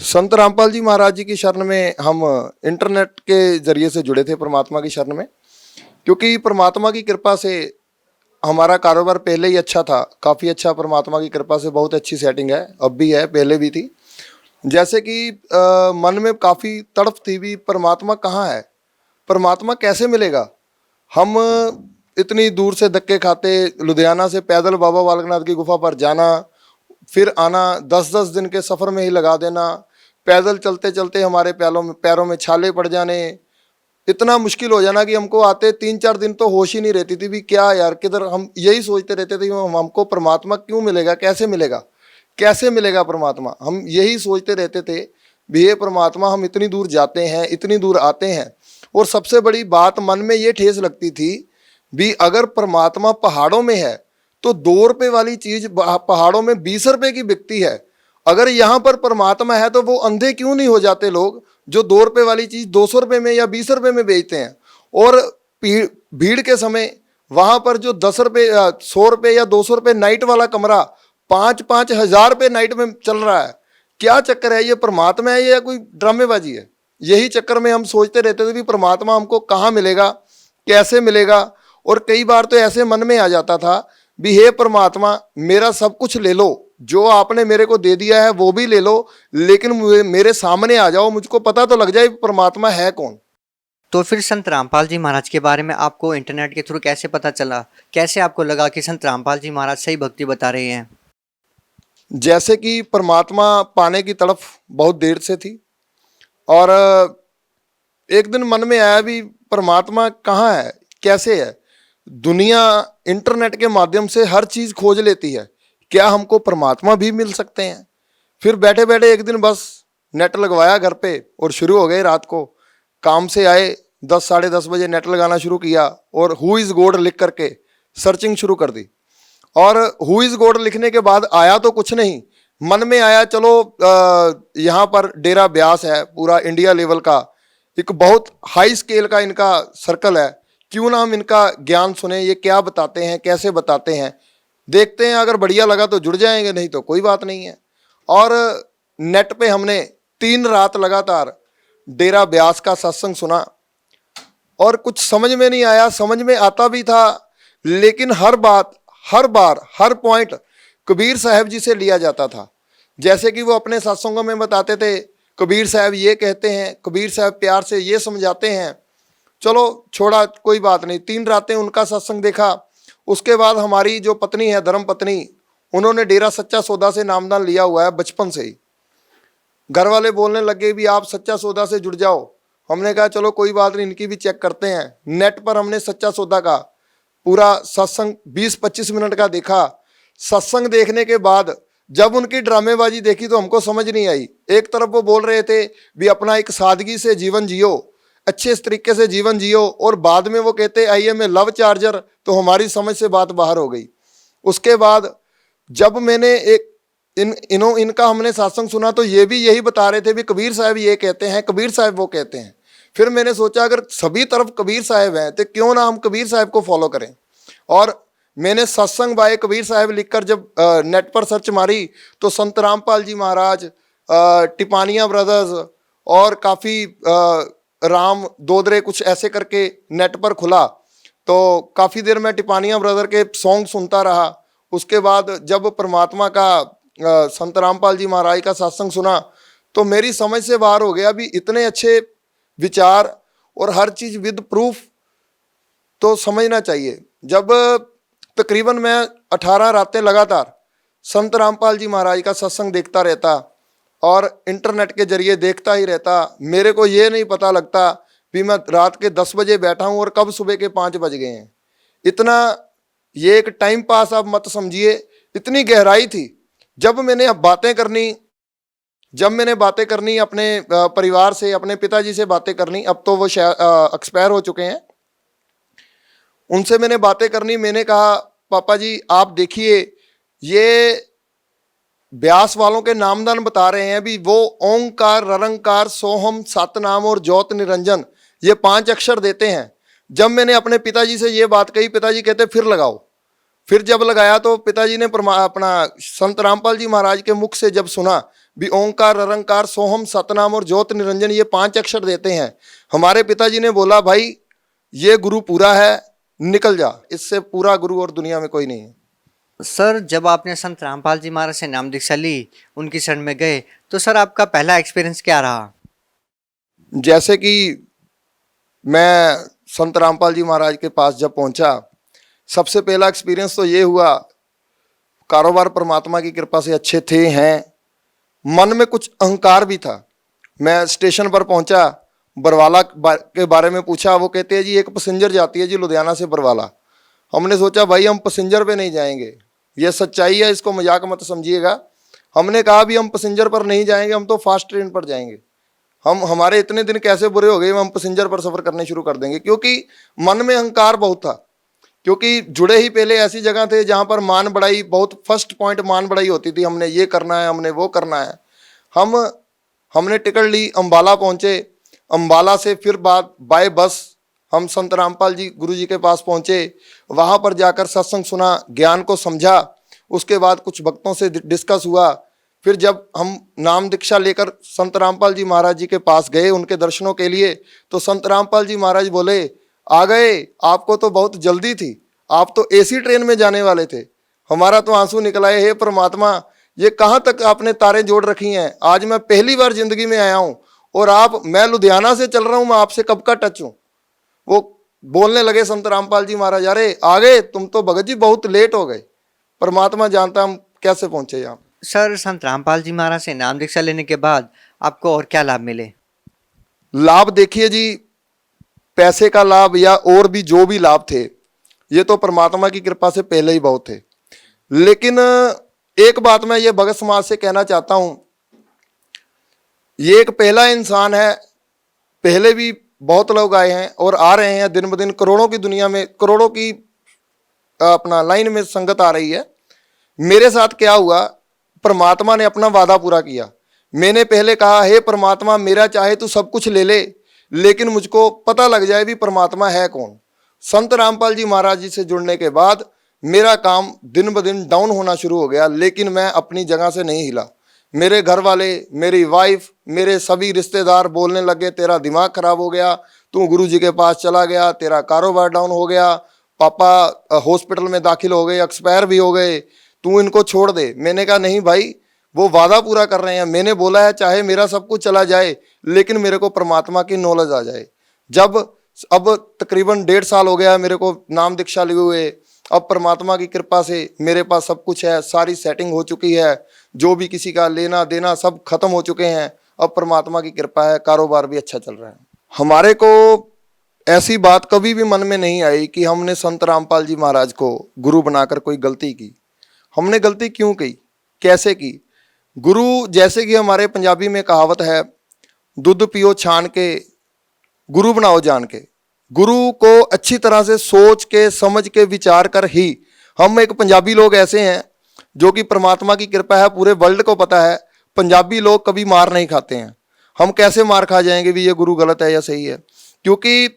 संत रामपाल जी महाराज जी की शरण में हम इंटरनेट के जरिए से जुड़े थे परमात्मा की शरण में, क्योंकि परमात्मा की कृपा से हमारा कारोबार पहले ही अच्छा था, काफ़ी अच्छा, परमात्मा की कृपा से बहुत अच्छी सेटिंग है, अब भी है, पहले भी थी। जैसे कि मन में काफ़ी तड़प थी भी, परमात्मा कहाँ है, परमात्मा कैसे मिलेगा। हम इतनी दूर से धक्के खाते, लुधियाना से पैदल बाबा बालकनाथ की गुफा पर जाना, फिर आना, 10-10 दिन के सफ़र में ही लगा देना, पैदल चलते चलते हमारे पैरों में छाले पड़ जाने, इतना मुश्किल हो जाना कि हमको आते 3-4 दिन तो होश ही नहीं रहती थी भी क्या यार, किधर। हम यही सोचते रहते थे हमको परमात्मा क्यों मिलेगा, कैसे मिलेगा, कैसे मिलेगा परमात्मा। हम यही सोचते रहते थे भी ये परमात्मा, हम इतनी दूर जाते हैं, इतनी दूर आते हैं, और सबसे बड़ी बात मन में ये ठेस लगती थी भी अगर परमात्मा पहाड़ों में है तो 2 रुपये वाली चीज़ पहाड़ों में 20 रुपये की बिकती है। अगर यहाँ पर परमात्मा है तो वो अंधे क्यों नहीं हो जाते लोग जो 2 रुपये वाली चीज़ 200 रुपये में या 20 रुपये में बेचते हैं। और भीड़ के समय वहाँ पर जो 10 रुपये, 100 रुपये या 200 रुपये नाइट वाला कमरा 5-5 हज़ार रुपये नाइट में चल रहा है। क्या चक्कर है, ये परमात्मा है या कोई ड्रामेबाजी है। यही चक्कर में हम सोचते रहते थे कि परमात्मा हमको कहाँ मिलेगा, कैसे मिलेगा। और कई बार तो ऐसे मन में आ जाता था भी हे परमात्मा मेरा सब कुछ ले लो, जो आपने मेरे को दे दिया है वो भी ले लो, लेकिन मेरे सामने आ जाओ, मुझको पता तो लग जाए परमात्मा है कौन। तो फिर संत रामपाल जी महाराज के बारे में आपको इंटरनेट के थ्रू कैसे पता चला? कैसे आपको लगा कि संत रामपाल जी महाराज सही भक्ति बता रहे हैं? जैसे कि परमात्मा पाने की तड़फ बहुत देर से थी, और एक दिन मन में आया भी परमात्मा कहाँ है, कैसे है। दुनिया इंटरनेट के माध्यम से हर चीज़ खोज लेती है, क्या हमको परमात्मा भी मिल सकते हैं। फिर बैठे बैठे एक दिन बस नेट लगवाया घर पे और शुरू हो गए। रात को काम से आए 10-10:30 बजे नेट लगाना शुरू किया और हु इज़ गॉड लिख करके सर्चिंग शुरू कर दी। और हु इज़ गॉड लिखने के बाद आया तो कुछ नहीं, मन में आया चलो यहाँ पर डेरा ब्यास है, पूरा इंडिया लेवल का एक बहुत हाई स्केल का इनका सर्कल है, क्यों ना हम इनका ज्ञान सुने, ये क्या बताते हैं, कैसे बताते हैं, देखते हैं। अगर बढ़िया लगा तो जुड़ जाएंगे, नहीं तो कोई बात नहीं है। और नेट पे हमने 3 रात लगातार डेरा ब्यास का सत्संग सुना और कुछ समझ में नहीं आया, समझ में आता भी था, लेकिन हर बात, हर बार, हर पॉइंट कबीर साहब जी से लिया जाता था। जैसे कि वो अपने सत्संगों में बताते थे, कबीर साहब ये कहते हैं, कबीर साहब प्यार से ये समझाते हैं। चलो छोड़ा, कोई बात नहीं। 3 रातें उनका सत्संग देखा। उसके बाद हमारी जो पत्नी है, धर्म पत्नी, उन्होंने डेरा सच्चा सौदा से नामदान लिया हुआ है बचपन से ही। घर वाले बोलने लगे भी आप सच्चा सौदा से जुड़ जाओ। हमने कहा चलो कोई बात नहीं, इनकी भी चेक करते हैं। नेट पर हमने सच्चा सौदा का पूरा सत्संग 20-25 मिनट का देखा। सत्संग देखने के बाद जब उनकी ड्रामेबाजी देखी तो हमको समझ नहीं आई। एक तरफ वो बोल रहे थे भी अपना एक सादगी से जीवन जियो, अच्छे तरीके से जीवन जियो, और बाद में वो कहते I am a love charger, तो हमारी समझ से बात बाहर हो गई। उसके बाद जब मैंने इनका हमने सत्संग सुना तो ये भी यही बता रहे थे भी कबीर साहब ये कहते हैं, कबीर साहब वो कहते हैं। फिर मैंने सोचा अगर सभी तरफ कबीर साहब हैं तो क्यों ना हम कबीर साहब को फॉलो करें। और मैंने सत्संग बाय कबीर साहब लिखकर जब नेट पर सर्च मारी तो संत रामपाल जी महाराज, टिपानिया ब्रदर्स और काफ़ी राम दोदरे कुछ ऐसे करके नेट पर खुला। तो काफ़ी देर मैं टिपानिया ब्रदर के सॉन्ग सुनता रहा। उसके बाद जब परमात्मा का संत रामपाल जी महाराज का सत्संग सुना तो मेरी समझ से बाहर हो गया भी इतने अच्छे विचार और हर चीज़ विद प्रूफ तो समझना चाहिए। जब तकरीबन मैं 18 रातें लगातार संत रामपाल जी महाराज का सत्संग देखता रहता और इंटरनेट के जरिए देखता ही रहता, मेरे को ये नहीं पता लगता भी मैं रात के 10 बजे बैठा हूँ और कब सुबह के 5 बज गए हैं। इतना ये एक टाइम पास आप मत समझिए, इतनी गहराई थी। जब मैंने बातें करनी अपने परिवार से, अपने पिताजी से बातें करनी, अब तो वो एक्सपायर हो चुके हैं, उनसे मैंने बातें करनी। मैंने कहा पापा जी आप देखिए ये ब्यास वालों के नामदान बता रहे हैं भी वो ओंकार, ररंकार, सोहम, सतनाम और ज्योत निरंजन ये 5 अक्षर देते हैं। जब मैंने अपने पिताजी से ये बात कही, पिताजी कहते फिर लगाओ। फिर जब लगाया तो पिताजी ने अपना संत रामपाल जी महाराज के मुख से जब सुना भी ओंकार, ररंकार, सोहम, सतनाम और ज्योत निरंजन ये 5 अक्षर देते हैं, हमारे पिताजी ने बोला भाई ये गुरु पूरा है, निकल जा, इससे पूरा गुरु और दुनिया में कोई नहीं है। सर जब आपने संत रामपाल जी महाराज से नाम दीक्षा ली, उनकी शरण में गए, तो सर आपका पहला एक्सपीरियंस क्या रहा? जैसे कि मैं संत रामपाल जी महाराज के पास जब पहुंचा, सबसे पहला एक्सपीरियंस तो ये हुआ, कारोबार परमात्मा की कृपा से अच्छे थे हैं, मन में कुछ अहंकार भी था। मैं स्टेशन पर पहुंचा, बरवाला के बारे में पूछा, वो कहते हैं जी एक पैसेंजर जाती है जी लुधियाना से बरवाला। हमने सोचा भाई हम पैसेंजर पे नहीं जाएंगे, ये सच्चाई है, इसको मजाक मत समझिएगा। हमने कहा भी हम पैसेंजर पर नहीं जाएंगे, हम तो फास्ट ट्रेन पर जाएंगे। हमारे इतने दिन कैसे बुरे हो गए, हम पैसेंजर पर सफ़र करने शुरू कर देंगे, क्योंकि मन में अहंकार बहुत था। क्योंकि जुड़े ही पहले ऐसी जगह थे जहाँ पर मान बढ़ाई, बहुत फर्स्ट पॉइंट मान बढ़ाई होती थी, हमने ये करना है, हमने वो करना है। हमने टिकट ली, अम्बाला पहुँचे, अम्बाला से फिर बाय बस हम संत रामपाल जी गुरु जी के पास पहुँचे। वहाँ पर जाकर सत्संग सुना, ज्ञान को समझा। उसके बाद कुछ भक्तों से डिस्कस हुआ। फिर जब हम नाम दीक्षा लेकर संत रामपाल जी महाराज जी के पास गए उनके दर्शनों के लिए, तो संत रामपाल जी महाराज बोले आ गए, आपको तो बहुत जल्दी थी, आप तो एसी ट्रेन में जाने वाले थे। हमारा तो आंसू निकल आए, हे परमात्मा ये कहाँ तक आपने तारें जोड़ रखी हैं। आज मैं पहली बार जिंदगी में आया हूँ और मैं लुधियाना से चल रहा हूँ, मैं आपसे कब का टच हूँ। वो बोलने लगे संत रामपाल जी महाराज, अरे आ गए तुम तो भगत जी, बहुत लेट हो गए, परमात्मा जानता हम कैसे पहुंचे यहाँ। सर संत रामपाल जी महाराज से नाम दीक्षा लेने के बाद आपको और क्या लाभ मिले? लाभ देखिए जी, पैसे का लाभ या और भी जो भी लाभ थे ये तो परमात्मा की कृपा से पहले ही बहुत थे। लेकिन एक बात मैं ये भगत समाज से कहना चाहता हूँ, ये एक पहला इंसान है, पहले भी बहुत लोग आए हैं और आ रहे हैं, दिन ब दिन करोड़ों की दुनिया में, करोड़ों की अपना लाइन में संगत आ रही है। मेरे साथ क्या हुआ, परमात्मा ने अपना वादा पूरा किया। मैंने पहले कहा हे परमात्मा मेरा चाहे तू सब कुछ ले ले, लेकिन मुझको पता लग जाए भी परमात्मा है कौन। संत रामपाल जी महाराज जी से जुड़ने के बाद मेरा काम दिन ब दिन डाउन होना शुरू हो गया, लेकिन मैं अपनी जगह से नहीं हिला। मेरे घर वाले, मेरी वाइफ, मेरे सभी रिश्तेदार बोलने लगे तेरा दिमाग खराब हो गया, तू गुरुजी के पास चला गया, तेरा कारोबार डाउन हो गया, पापा हॉस्पिटल में दाखिल हो गए, एक्सपायर भी हो गए, तू इनको छोड़ दे। मैंने कहा नहीं भाई, वो वादा पूरा कर रहे हैं। मैंने बोला है चाहे मेरा सब कुछ चला जाए लेकिन मेरे को परमात्मा की नॉलेज आ जाए। जब अब तकरीबन 1.5 साल हो गया मेरे को नाम दीक्षा लिए हुए, अब परमात्मा की कृपा से मेरे पास सब कुछ है, सारी सेटिंग हो चुकी है, जो भी किसी का लेना देना सब खत्म हो चुके हैं। अब परमात्मा की कृपा है, कारोबार भी अच्छा चल रहा है। हमारे को ऐसी बात कभी भी मन में नहीं आई कि हमने संत रामपाल जी महाराज को गुरु बनाकर कोई गलती की। हमने गलती क्यों की, कैसे की? गुरु, जैसे कि हमारे पंजाबी में कहावत है, दूध पियो छान के, गुरु बनाओ जान के। गुरु को अच्छी तरह से सोच के, समझ के, विचार कर ही, हम एक पंजाबी लोग ऐसे हैं जो कि परमात्मा की कृपा है, पूरे वर्ल्ड को पता है पंजाबी लोग कभी मार नहीं खाते हैं। हम कैसे मार खा जाएंगे भी ये गुरु गलत है या सही है? क्योंकि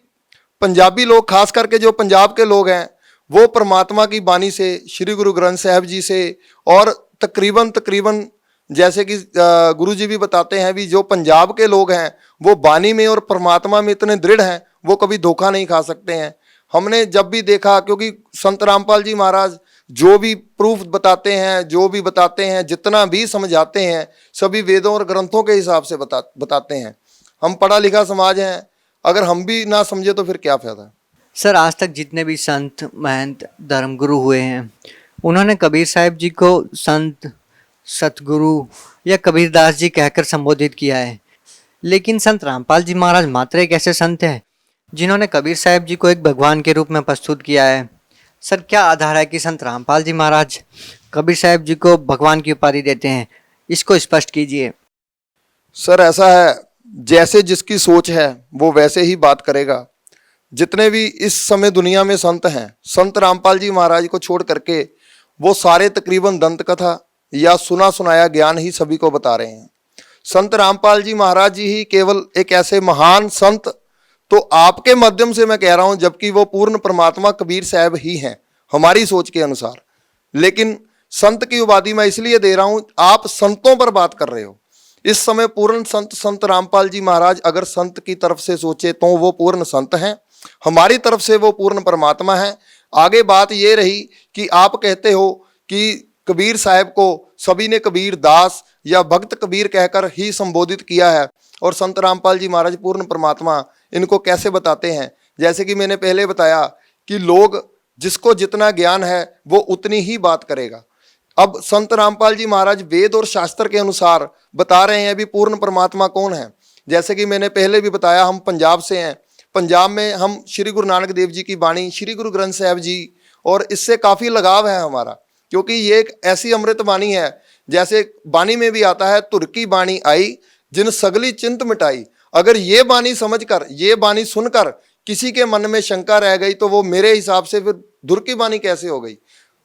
पंजाबी लोग, खास करके जो पंजाब के लोग हैं, वो परमात्मा की बानी से, श्री गुरु ग्रंथ साहब जी से, और तकरीबन जैसे कि गुरु जी भी बताते हैं भी जो पंजाब के लोग हैं वो बानी में और परमात्मा में इतने दृढ़ हैं, वो कभी धोखा नहीं खा सकते हैं। हमने जब भी देखा, क्योंकि संत रामपाल जी महाराज जो भी प्रूफ बताते हैं, जो भी बताते हैं, जितना भी समझाते हैं, सभी वेदों और ग्रंथों के हिसाब से बताते हैं। हम पढ़ा लिखा समाज हैं, अगर हम भी ना समझे तो फिर क्या फायदा? सर, आज तक जितने भी संत, महंत, धर्मगुरु हुए हैं, उन्होंने कबीर साहब जी को संत, सतगुरु या कबीरदास जी कहकर संबोधित किया है। लेकिन संत रामपाल जी महाराज मात्र एक ऐसे संत हैं जिन्होंने कबीर साहब जी को एक भगवान के रूप में प्रस्तुत किया है। सर, क्या आधार है कि संत रामपाल जी महाराज कबीर साहब जी को भगवान की उपाधि देते हैं? इसको स्पष्ट कीजिए। सर, ऐसा है, जैसे जिसकी सोच है वो वैसे ही बात करेगा। जितने भी इस समय दुनिया में संत हैं, संत रामपाल जी महाराज को छोड़ करके वो सारे तकरीबन दंत कथा या सुना सुनाया ज्ञान ही सभी को बता रहे हैं। संत रामपाल जी महाराज जी ही केवल एक ऐसे महान संत, तो आपके माध्यम से मैं कह रहा हूं, जबकि वो पूर्ण परमात्मा कबीर साहब ही हैं हमारी सोच के अनुसार। लेकिन संत की उपाधि मैं इसलिए दे रहा हूं, आप संतों पर बात कर रहे हो। इस समय पूर्ण संत रामपाल जी महाराज अगर संत की तरफ से सोचे तो वो पूर्ण संत हैं, हमारी तरफ से वो पूर्ण परमात्मा है। आगे बात ये रही कि आप कहते हो कि कबीर साहब को सभी ने कबीर दास या भक्त कबीर कहकर ही संबोधित किया है, और संत रामपाल जी महाराज पूर्ण परमात्मा, इनको कैसे बताते हैं? जैसे कि मैंने पहले बताया कि लोग, जिसको जितना ज्ञान है वो उतनी ही बात करेगा। अब संत रामपाल जी महाराज वेद और शास्त्र के अनुसार बता रहे हैं भी पूर्ण परमात्मा कौन है। जैसे कि मैंने पहले भी बताया, हम पंजाब से हैं। पंजाब में हम श्री गुरु नानक देव जी की बाणी, श्री गुरु ग्रंथ साहब जी, और इससे काफ़ी लगाव है हमारा, क्योंकि ये एक ऐसी अमृत बाणी है। जैसे बाणी में भी आता है, तुर की बाणी आई जिन सगली चिंत मिटाई। अगर ये बाणी समझकर, ये बाणी सुनकर किसी के मन में शंका रह गई तो वो मेरे हिसाब से फिर धुर की बाणी कैसे हो गई?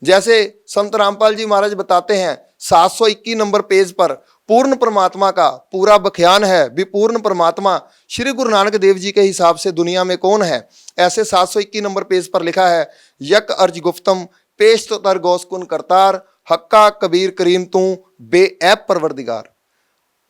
जैसे संत रामपाल जी महाराज बताते हैं 721 नंबर पेज पर पूर्ण परमात्मा का पूरा बख्यान है भी पूर्ण परमात्मा श्री गुरु नानक देव जी के हिसाब से दुनिया में कौन है। ऐसे 721 नंबर पेज पर लिखा है, यक अर्ज गुफ्तम पेश तो तर गौसकुन करतार, हक्का कबीर करीम तू बे ऐप परवरदिगार।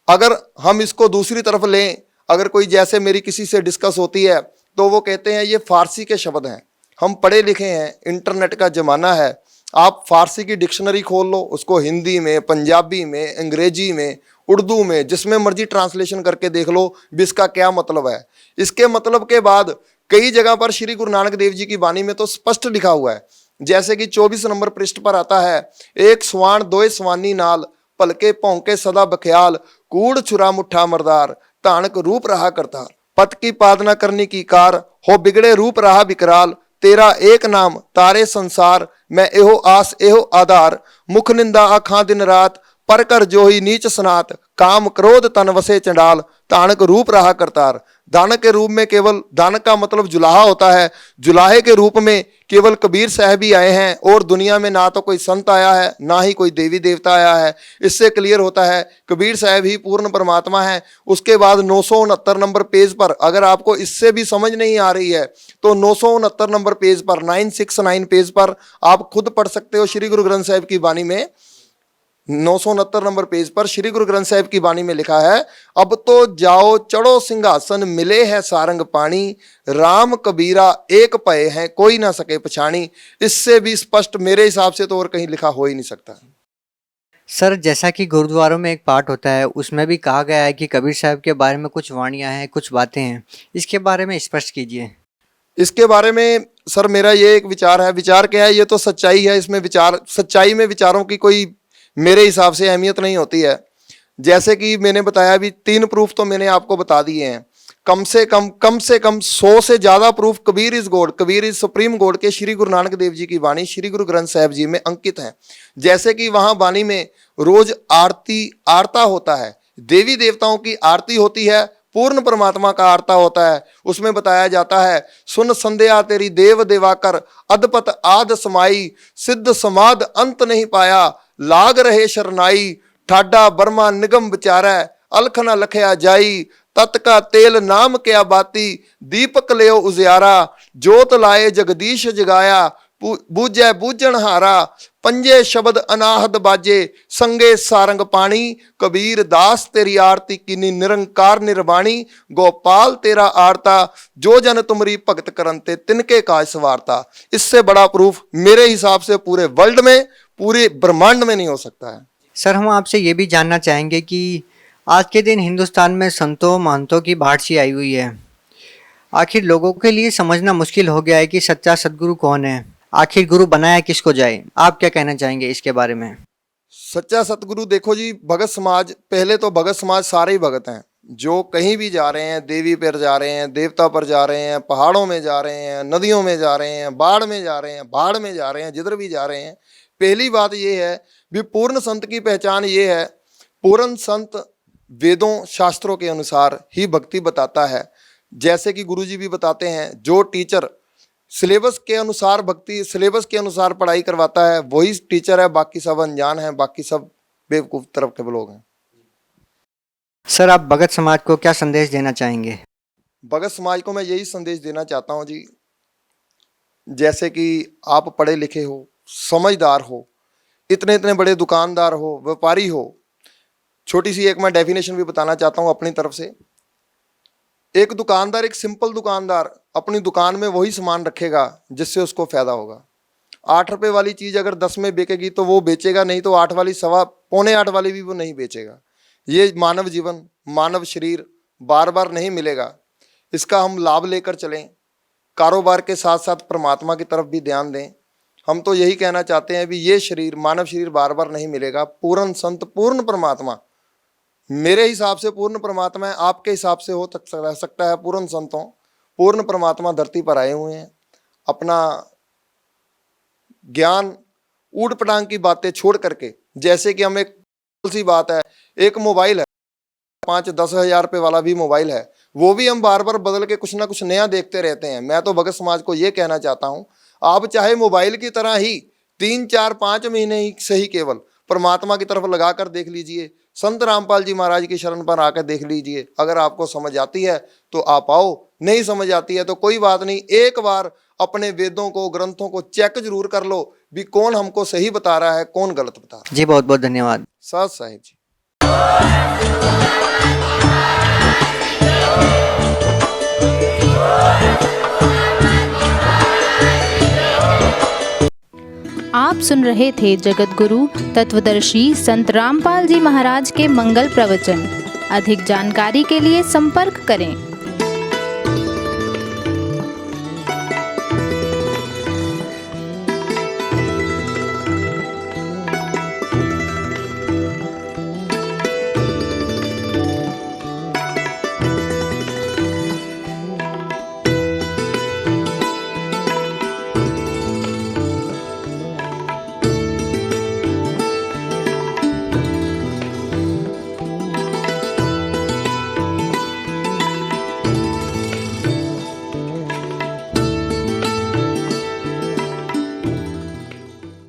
अगर हम इसको दूसरी तरफ लें, अगर कोई जैसे मेरी किसी से डिस्कस होती है तो वो कहते हैं ये फारसी के शब्द हैं। हम पढ़े लिखे हैं, इंटरनेट का ज़माना है, आप फारसी की डिक्शनरी खोल लो, उसको हिंदी में, पंजाबी में, अंग्रेजी में, उर्दू में, जिसमें मर्जी ट्रांसलेशन करके देख लो भी इसका क्या मतलब है। इसके मतलब के बाद कई जगह पर श्री गुरु नानक देव जी की बानी में तो स्पष्ट लिखा हुआ है। जैसे कि 24 नंबर पृष्ठ पर आता है, एक स्वान दोए स्वानी नाल, पलके भौंके सदा बख्याल, कूड़ छुरा मुठा मरदार, ताणक रूप रहा करतार, पत की पादना करनी की कार, हो बिगड़े रूप रहा विकराल, तेरा एक नाम तारे संसार, मैं एहो आस एहो आधार, मुख निंदा आखां दिन रात, पर कर जो ही नीच सनात, काम क्रोध तन वसे चंडाल, ताणक रूप रहा करतार। दानक के रूप में केवल, दानक का मतलब जुलाहा होता है, जुलाहे के रूप में केवल कबीर साहब ही आए हैं, और दुनिया में ना तो कोई संत आया है ना ही कोई देवी देवता आया है। इससे क्लियर होता है कबीर साहब ही पूर्ण परमात्मा है। उसके बाद 969 नंबर पेज पर, अगर आपको इससे भी समझ नहीं आ रही है तो 969 नंबर पेज पर, 969 पेज पर आप खुद पढ़ सकते हो। श्री गुरु ग्रंथ साहब की बानी में 969 नंबर पेज पर श्री गुरु ग्रंथ साहिब की वाणी में लिखा है, अब तो जाओ चढ़ो सिंहासन, मिले है सारंग पानी, राम कबीरा एक पए हैं कोई ना सके पछाणी। इससे भी स्पष्ट मेरे हिसाब से तो और कहीं लिखा हो ही नहीं सकता। सर, जैसा कि गुरुद्वारों में एक पाठ होता है, उसमें भी कहा गया है कि कबीर साहब के बारे में कुछ वाणियाँ हैं, कुछ बातें हैं, इसके बारे में स्पष्ट कीजिए। इसके बारे में सर मेरा ये एक विचार है। विचार क्या है? ये तो सच्चाई है, इसमें विचार, सच्चाई में विचारों की कोई मेरे हिसाब से अहमियत नहीं होती है। जैसे कि मैंने बताया, अभी 3 प्रूफ तो मैंने आपको बता दिए हैं। कम से कम 100 से ज्यादा proof Kabir is God, Kabir is supreme God के श्री गुरु नानक देव जी की वाणी श्री गुरु ग्रंथ साहिब जी में अंकित है। जैसे कि वहां वाणी में रोज आरता होता है, देवी देवताओं की आरती होती है, पूर्ण परमात्मा का आरता होता है। उसमें बताया जाता है, सुन संध्या तेरी देव देवाकर, अदपत आद समाई, सिद्ध समाद अंत नहीं पाया, लाग रहे शरनाई, ठाडा बर्मा निगम विचारै, अलख न लखया जाई, तत् का तेल नाम क्या बाती, दीपक लेओ उजियारा, जोत लाए जगदीश जगाया, बूझै बूझन हारा, पंजे शब्द अनाहद बाजे, संगे सारंग पानी, कबीर दास तेरी आरती कीनी, निरंकार निर्वाणी, गोपाल तेरा आरता, जो जन तुमरी भगत करनते तिनके काज सवारता। इससे बड़ा प्रूफ मेरे हिसाब से पूरे वर्ल्ड में, पूरे ब्रह्मांड में नहीं हो सकता है। सर, हम आपसे ये भी जानना चाहेंगे कि आज के दिन हिंदुस्तान में संतों महंतों की भाट सी आई हुई है। आखिर लोगों के लिए समझना मुश्किल हो गया है कि सच्चा सदगुरु कौन है, आखिर गुरु बनाया किसको जाए। आप क्या कहना चाहेंगे इसके बारे में? सच्चा सतगुरु देखो जी, भगत समाज, पहले तो भगत समाज सारे ही भगत हैं। जो कहीं भी जा रहे हैं, देवी पर जा रहे हैं, देवता पर जा रहे हैं, पहाड़ों में जा रहे हैं, नदियों में जा रहे हैं, बाढ़ में जा रहे हैं, भाड़ में जा रहे हैं, जिधर भी जा रहे हैं, पहली बात ये है भी पूर्ण संत की पहचान ये है, पूर्ण संत वेदों शास्त्रों के अनुसार ही भक्ति बताता है। जैसे कि गुरुजी भी बताते हैं, जो टीचर सिलेबस के अनुसार भक्ति, सिलेबस के अनुसार पढ़ाई करवाता है, वही टीचर है, बाकी सब अनजान है, बाकी सब बेवकूफ तरफ के लोग हैं। सर, आप भगत समाज को क्या संदेश देना चाहेंगे? भगत समाज को मैं यही संदेश देना चाहता हूं जी, जैसे कि आप पढ़े लिखे हो, समझदार हो, इतने इतने बड़े दुकानदार हो, व्यापारी हो। छोटी सी एक मैं डेफिनेशन भी बताना चाहता हूं अपनी तरफ से। एक दुकानदार, एक सिंपल दुकानदार अपनी दुकान में वही सामान रखेगा जिससे उसको फायदा होगा। 8 रुपए वाली चीज अगर 10 में बिकेगी तो वो बेचेगा, नहीं तो 8 वाली, पौने 8 वाली भी वो नहीं बेचेगा। ये मानव जीवन, मानव शरीर बार बार नहीं मिलेगा, इसका हम लाभ लेकर चलें, कारोबार के साथ साथ परमात्मा की तरफ भी ध्यान दें। हम तो यही कहना चाहते हैं भी ये शरीर, मानव शरीर बार बार नहीं मिलेगा। पूर्ण संत, पूर्ण परमात्मा, मेरे हिसाब से पूर्ण परमात्मा है, आपके हिसाब से हो सकता है पूर्ण संतों, पूर्ण परमात्मा धरती पर आए हुए हैं। अपना ज्ञान, ऊट पटांग की बातें छोड़ करके, जैसे कि हम एक सी बात है, एक मोबाइल है, 5-10 हज़ार रुपये वाला भी मोबाइल है, वो भी हम बार बार बदल के कुछ ना कुछ नया देखते रहते हैं। मैं तो भगत समाज को ये कहना चाहता हूँ, आप चाहे मोबाइल की तरह ही 3-4-5 महीने ही सही केवल परमात्मा की तरफ लगा कर देख लीजिए, संत रामपाल जी महाराज की शरण पर आकर देख लीजिए। अगर आपको समझ आती है तो आप आओ, नहीं समझ आती है तो कोई बात नहीं, एक बार अपने वेदों को, ग्रंथों को चेक जरूर कर लो भी कौन हमको सही बता रहा है, कौन गलत बता रहा है। जी, बहुत बहुत धन्यवाद। साथ साहिब जी। आप सुन रहे थे जगत गुरु तत्वदर्शी संत रामपाल जी महाराज के मंगल प्रवचन। अधिक जानकारी के लिए संपर्क करें।